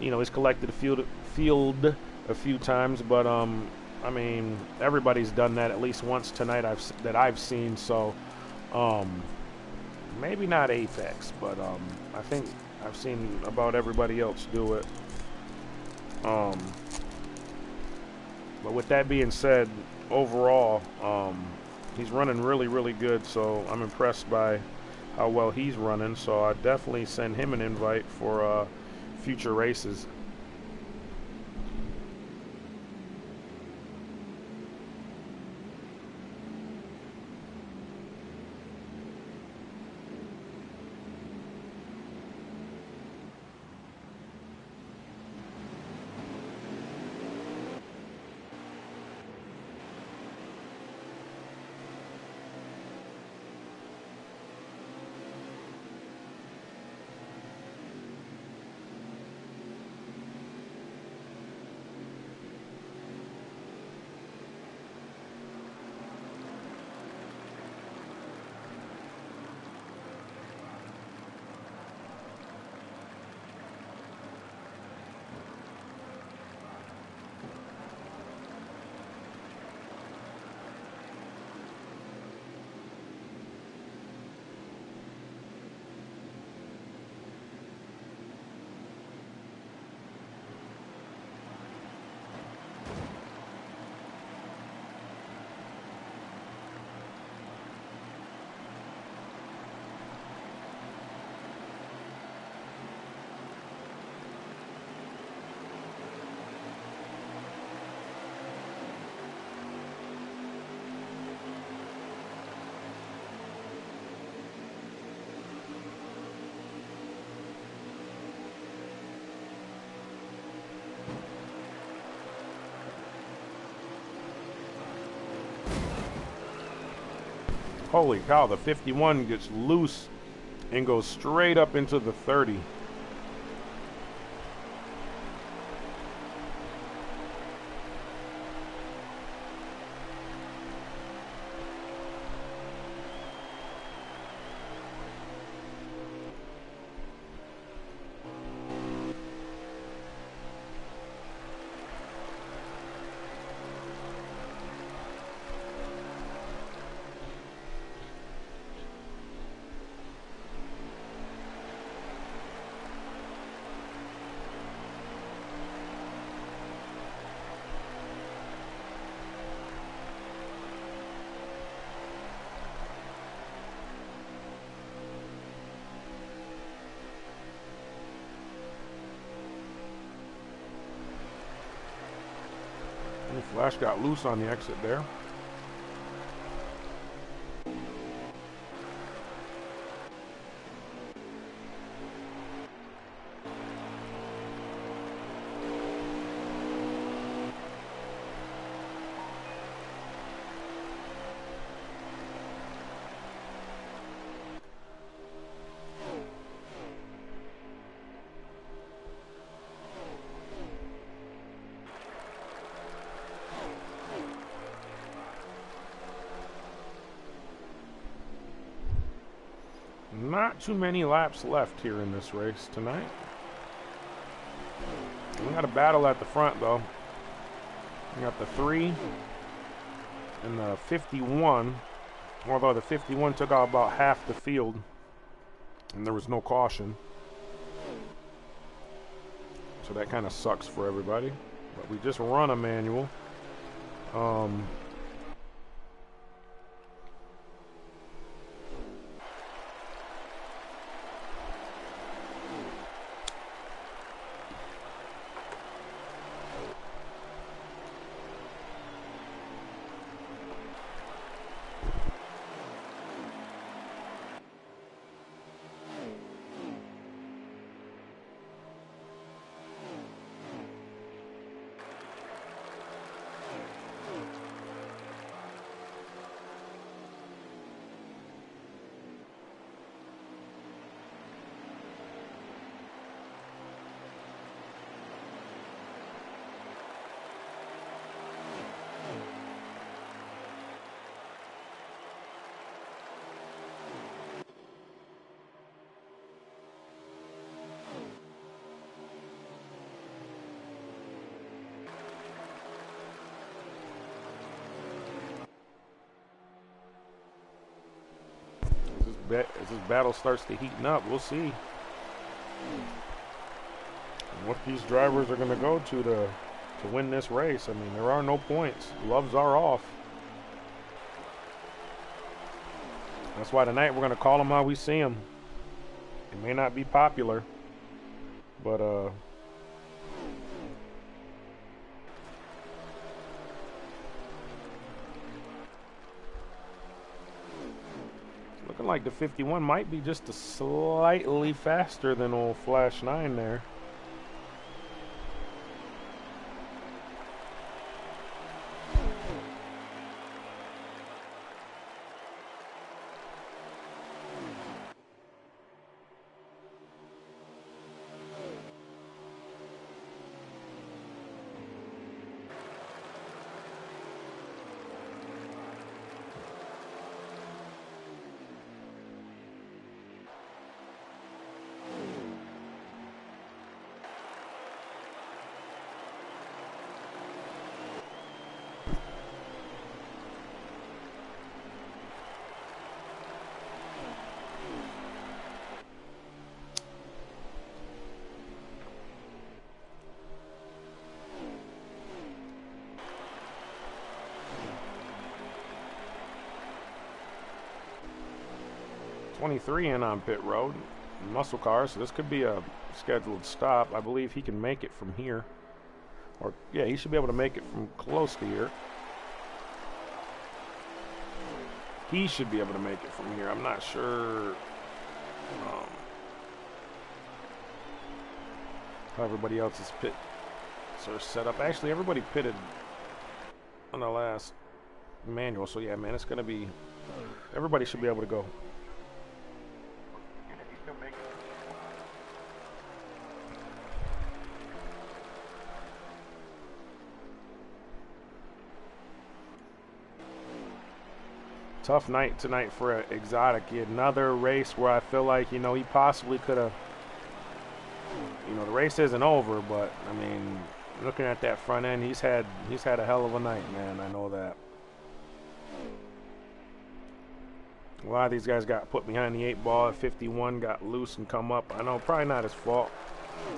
you know, he's collected a field a few times. But I mean, everybody's done that at least once tonight that I've seen. So maybe not Apex, but I think I've seen about everybody else do it. But with that being said, overall, he's running really, really good. So I'm impressed by how well he's running. So I definitely send him an invite for future races. Holy cow, the 51 gets loose and goes straight up into the 30. Flash got loose on the exit there. Not too many laps left here in this race tonight. We got a battle at the front though. We got the 3 and the 51. Although the 51 took out about half the field and there was no caution. So that kind of sucks for everybody. But we just run a manual. As this battle starts to heaten up, we'll see what these drivers are going to go to win this race. I mean, there are no points. Gloves are off. That's why tonight we're going to call them how we see them. It may not be popular, but looking like the 51 might be just a slightly faster than old Flash 9 there. .23 in on pit road, muscle car, so this could be a scheduled stop. I believe he can make it from here. Or, yeah, he should be able to make it from close to here. He should be able to make it from here. I'm not sure how everybody else's pits are set up. Actually, everybody pitted on the last manual, so yeah, man, it's going to be Everybody should be able to go. Tough night tonight for Exotic. Another race where I feel like, you know, he possibly could have, you know, the race isn't over, but I mean, looking at that front end, he's had a hell of a night, man. I know that. A lot of these guys got put behind the 8 ball at 51, got loose and come up. I know probably not his fault,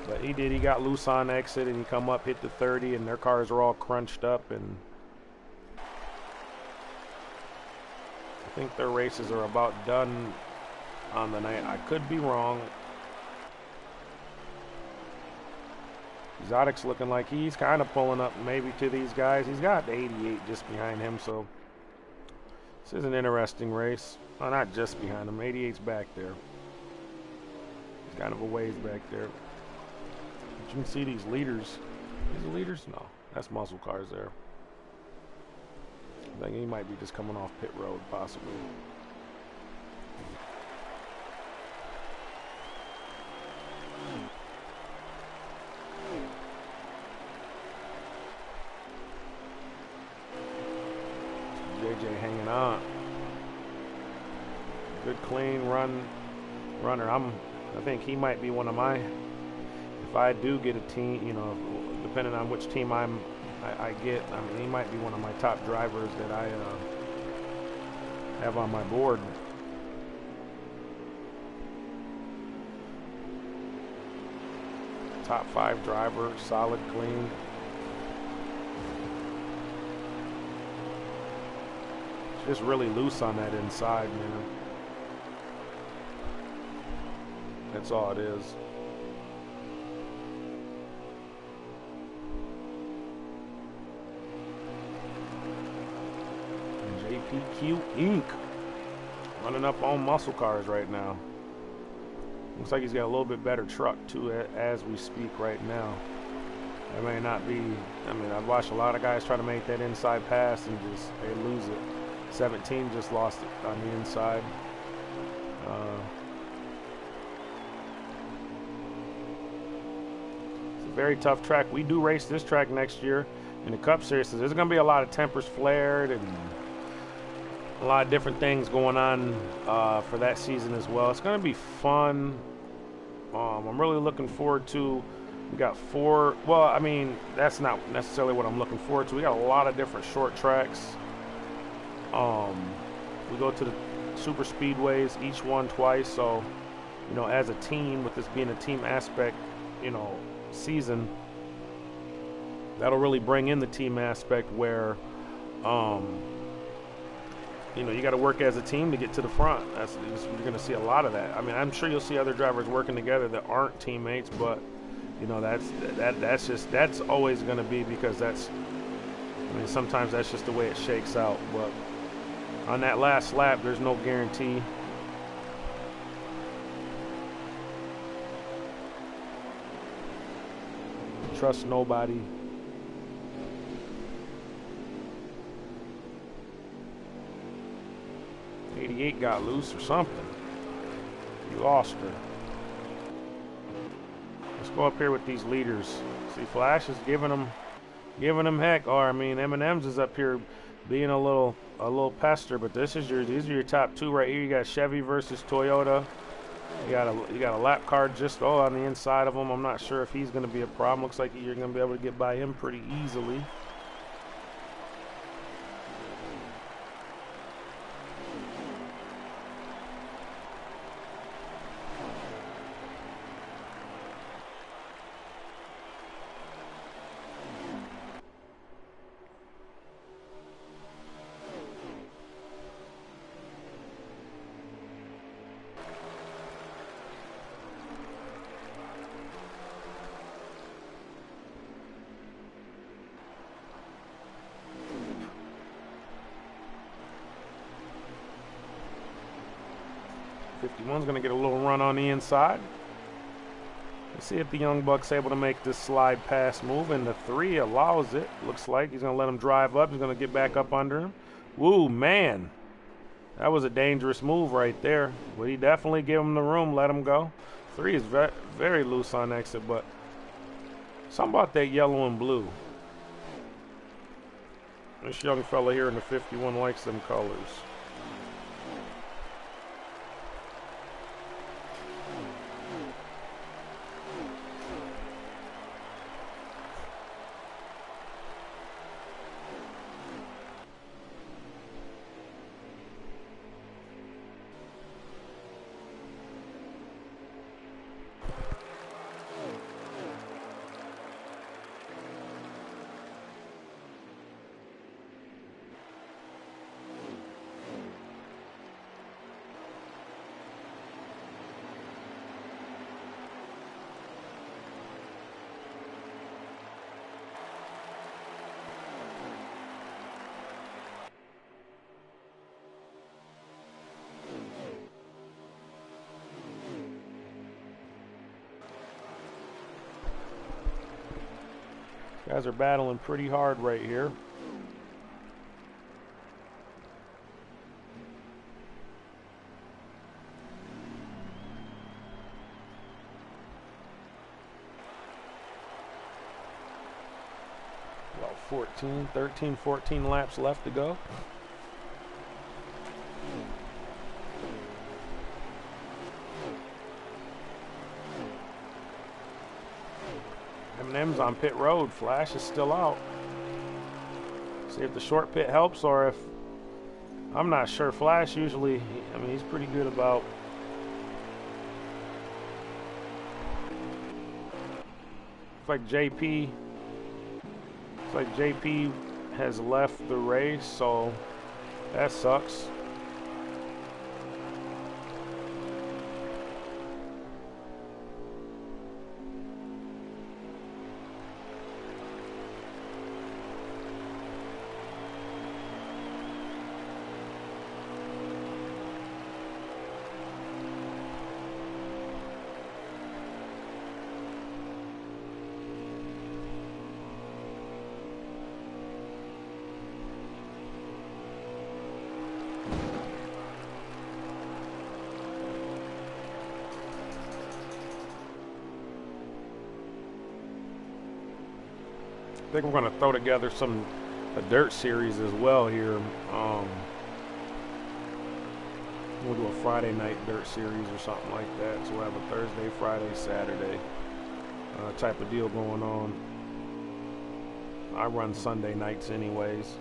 but he did. He got loose on exit and he come up, hit the 30, and their cars are all crunched up, and I think their races are about done on the night. I could be wrong. Exotic's looking like he's kind of pulling up maybe to these guys. He's got the 88 just behind him, so this is an interesting race. Well, not just behind him. 88's back there. He's kind of a ways back there. But you can see these leaders. These are leaders? No, that's muscle cars there. I think he might be just coming off pit road, possibly. JJ hanging on. Good clean runner. I think he might be one of my, if I do get a team, you know, depending on which team I get, I mean, he might be one of my top drivers that I have on my board. Top 5 driver, solid, clean. Just really loose on that inside, man. That's all it is. JPQ Inc. running up on muscle cars right now. Looks like he's got a little bit better truck too as we speak right now. It may not be, I mean, I've watched a lot of guys try to make that inside pass and just, they lose it. 17 just lost it on the inside. It's a very tough track. We do race this track next year in the Cup Series. So there's going to be a lot of tempers flared and a lot of different things going on for that season as well. It's going to be fun. I'm really looking forward to. We got 4. Well, I mean, that's not necessarily what I'm looking forward to. We got a lot of different short tracks. We go to the super speedways, each one twice. So, you know, as a team, with this being a team aspect, you know, season, that'll really bring in the team aspect where, you know, you got to work as a team to get to the front. You're going to see a lot of that. I mean, I'm sure you'll see other drivers working together that aren't teammates, but you know, that's always going to be, because that's, I mean, sometimes that's just the way it shakes out. But on that last lap, there's no guarantee. Trust nobody. '88 got loose or something. You lost her. Let's go up here with these leaders. See, Flash is giving them heck. Or I mean, M&M's is up here being a little pester. But these are your top 2 right here. You got Chevy versus Toyota. You got a lap car just on the inside of him. I'm not sure if he's going to be a problem. Looks like you're going to be able to get by him pretty easily. One's going to get a little run on the inside. Let's see if the Young Buck's able to make this slide pass move, and the 3 allows it. Looks like he's going to let him drive up. He's going to get back up under him. Woo, man. That was a dangerous move right there. But he definitely gave him the room, let him go. 3 is very, very loose on exit, but something about that yellow and blue. This young fella here in the 51 likes them colors. Guys are battling pretty hard right here. About 13, 14 laps left to go. M's on pit road. Flash is still out. See if the short pit helps, or if I'm not sure. Flash usually, I mean, he's pretty good about It's like JP has left the race, so that sucks. I think we're going to throw together a dirt series as well here. We'll do a Friday night dirt series or something like that. So we'll have a Thursday, Friday, Saturday type of deal going on. I run Sunday nights anyways.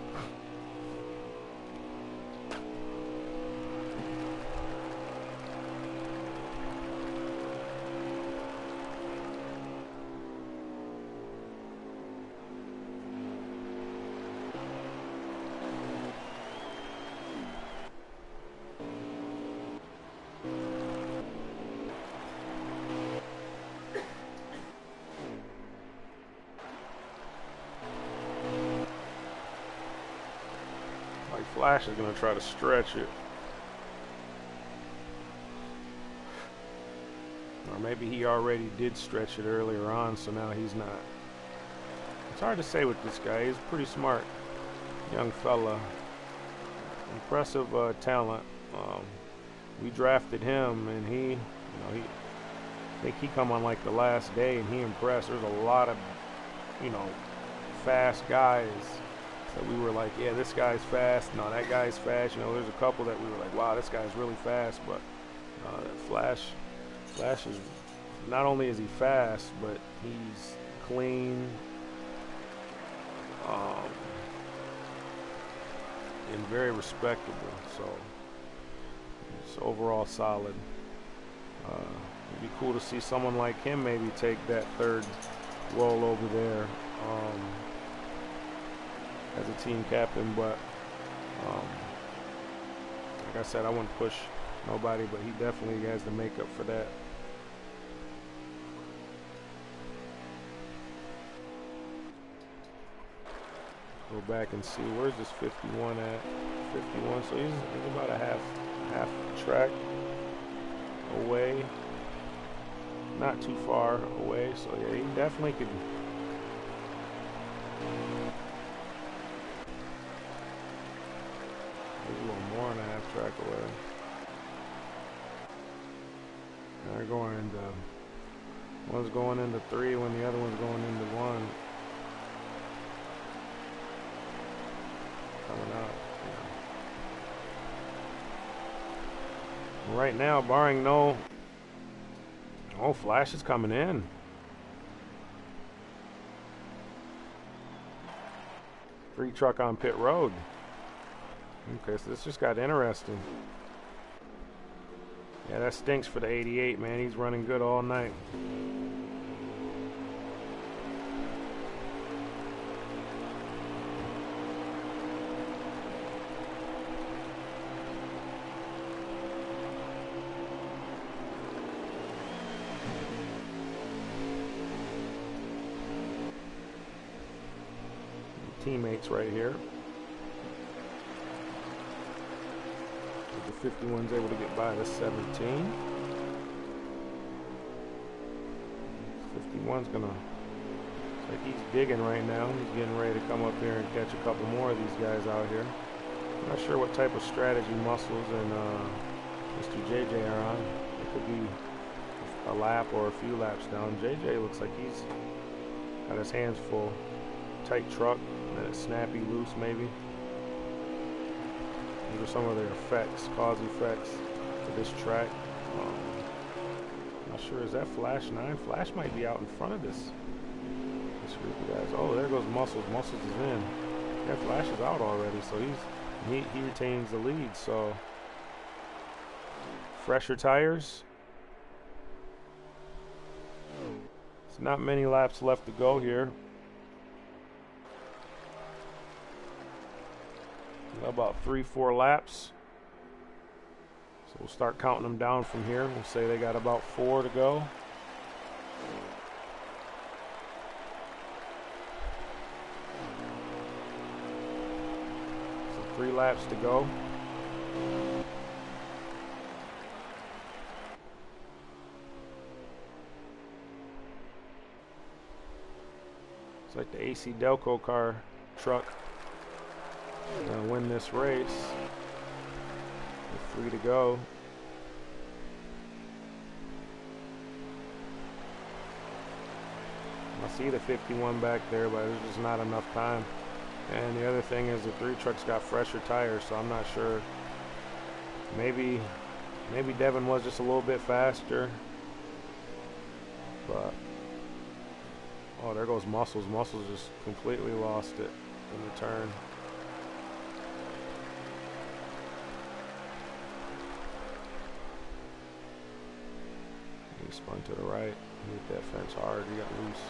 Flash is going to try to stretch it. Or maybe he already did stretch it earlier on, so now he's not. It's hard to say with this guy. He's pretty smart. Young fella. Impressive talent. We drafted him, and I think he come on like the last day, and he impressed. There's a lot of, fast guys that we were like, yeah, this guy's fast. No, that guy's fast. There's a couple that we were like, wow, this guy's really fast. But Flash is, not only is he fast, but he's clean, and very respectable. So it's overall solid. It'd be cool to see someone like him maybe take that third role over there. As a team captain, but like I said, I wouldn't push nobody, but he definitely has the makeup for that. Go back and see, where's this 51 at? 51, so he's about a half track away, not too far away. So yeah, he definitely could. A little more on a half track away. They're going into, one's going into 3 when the other one's going into 1. Coming out. Yeah. Right now, barring no, oh, Flash is coming in. Free truck on pit road. Okay, so this just got interesting. Yeah, that stinks for the 88, man. He's running good all night. Teammates right here. The 51's able to get by the 17. 51's gonna, it's like he's digging right now. He's getting ready to come up here and catch a couple more of these guys out here. I'm not sure what type of strategy Muscles and Mr. JJ are on. It could be a lap or a few laps down. JJ looks like he's got his hands full. Tight truck, and it's snappy loose maybe. These are some of their effects, cause effects for this track. Not sure, is that Flash 9? Flash might be out in front of this group of guys. Oh, there goes Muscles. Muscles is in. Yeah, Flash is out already, so he retains the lead. So fresher tires. It's not many laps left to go here. About 3-4 laps. So we'll start counting them down from here. We'll say they got about 4 to go. So 3 laps to go. It's like the AC Delco car truck. Gonna win this race with 3 to go. I see the 51 back there, but there's just not enough time. And the other thing is the 3 truck's got fresher tires, so I'm not sure. Maybe Devin was just a little bit faster. But oh, there goes Muscles. Muscles just completely lost it in the turn. He spun to the right. He hit that fence hard. He got loose.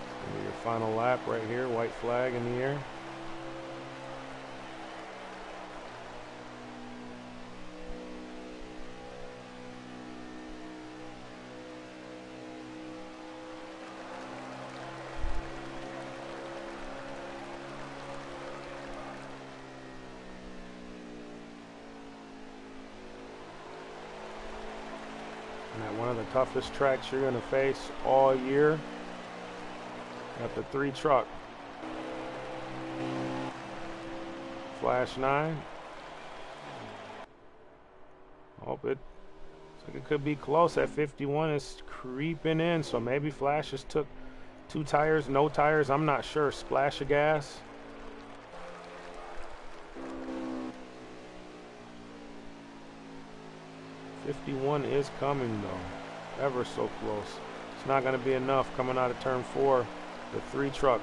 It's gonna be your final lap right here. White flag in the air. One of the toughest tracks you're going to face all year. Got the 3 truck. Flash 9. Hope it. Looks like it could be close. At 51 is creeping in, so maybe Flash just took 2 tires, no tires. I'm not sure. Splash of gas. '51 is coming though, ever so close. It's not going to be enough coming out of turn 4. The 3 truck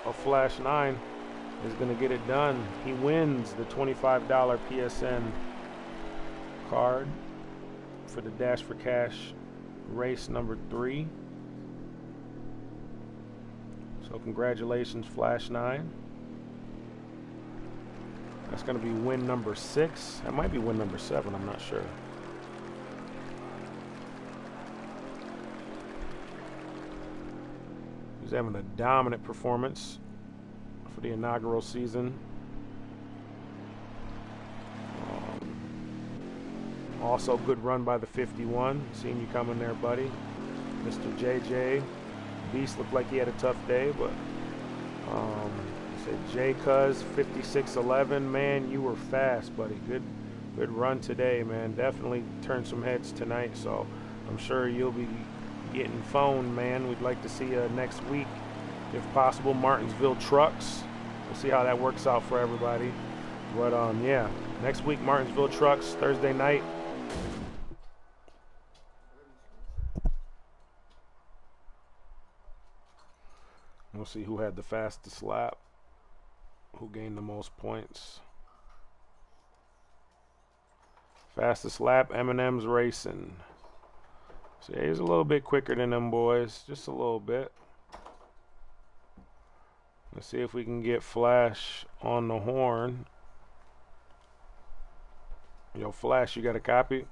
of Flash 9 is going to get it done. He wins the $25 PSN card for the Dash for Cash race number 3. So congratulations, Flash 9. That's going to be win number 6. That might be win number 7, I'm not sure. He's having a dominant performance for the inaugural season. Also good run by the 51. Seeing you coming there, buddy. Mr. JJ. Beast looked like he had a tough day, but J Cuz 5611, man, you were fast, buddy. Good run today, man. Definitely turned some heads tonight, so I'm sure you'll be getting phoned, man. We'd like to see you next week, if possible. Martinsville Trucks. We'll see how that works out for everybody. But yeah, next week Martinsville Trucks, Thursday night. We'll see who had the fastest lap, who gained the most points. Fastest lap, Eminem's Racing. So yeah, he's a little bit quicker than them boys, just a little bit. Let's see if we can get Flash on the horn. Yo, Flash, you got a copy?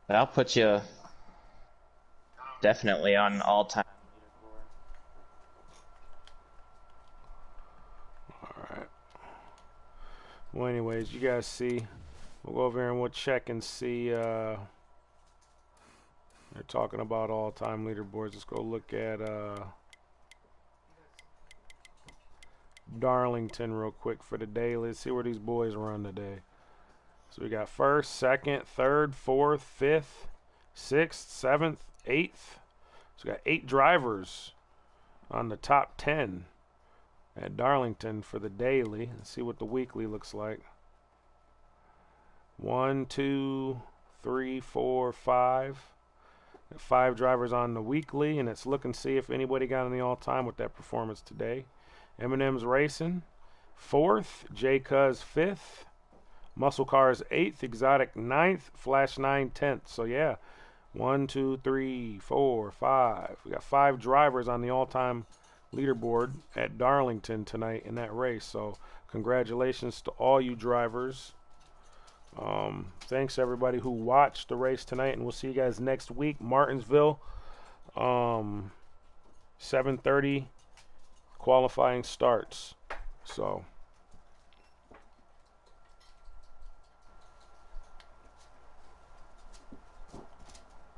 I'll put you definitely on all-time. Alright. Well, anyways, you guys see. We'll go over here and we'll check and see. They're talking about all-time leaderboards. Let's go look at Darlington real quick for the day. Let's see where these boys run today. So we got first, second, third, fourth, fifth, sixth, seventh, eighth. So we got 8 drivers on the top 10 at Darlington for the daily. Let's see what the weekly looks like. 1, 2, 3, 4, 5. Got 5 drivers on the weekly, and it's look and see if anybody got any all-time with that performance today. Eminem's Racing, 4th. J Cuz 5th. Muscle Cars 8th. Exotic 9th. Flash 9 10th. So yeah, 1, 2, 3, 4, 5. We got 5 drivers on the all-time leaderboard at Darlington tonight in that race. So congratulations to all you drivers. Thanks everybody who watched the race tonight, and we'll see you guys next week. Martinsville, 7:30 qualifying starts. So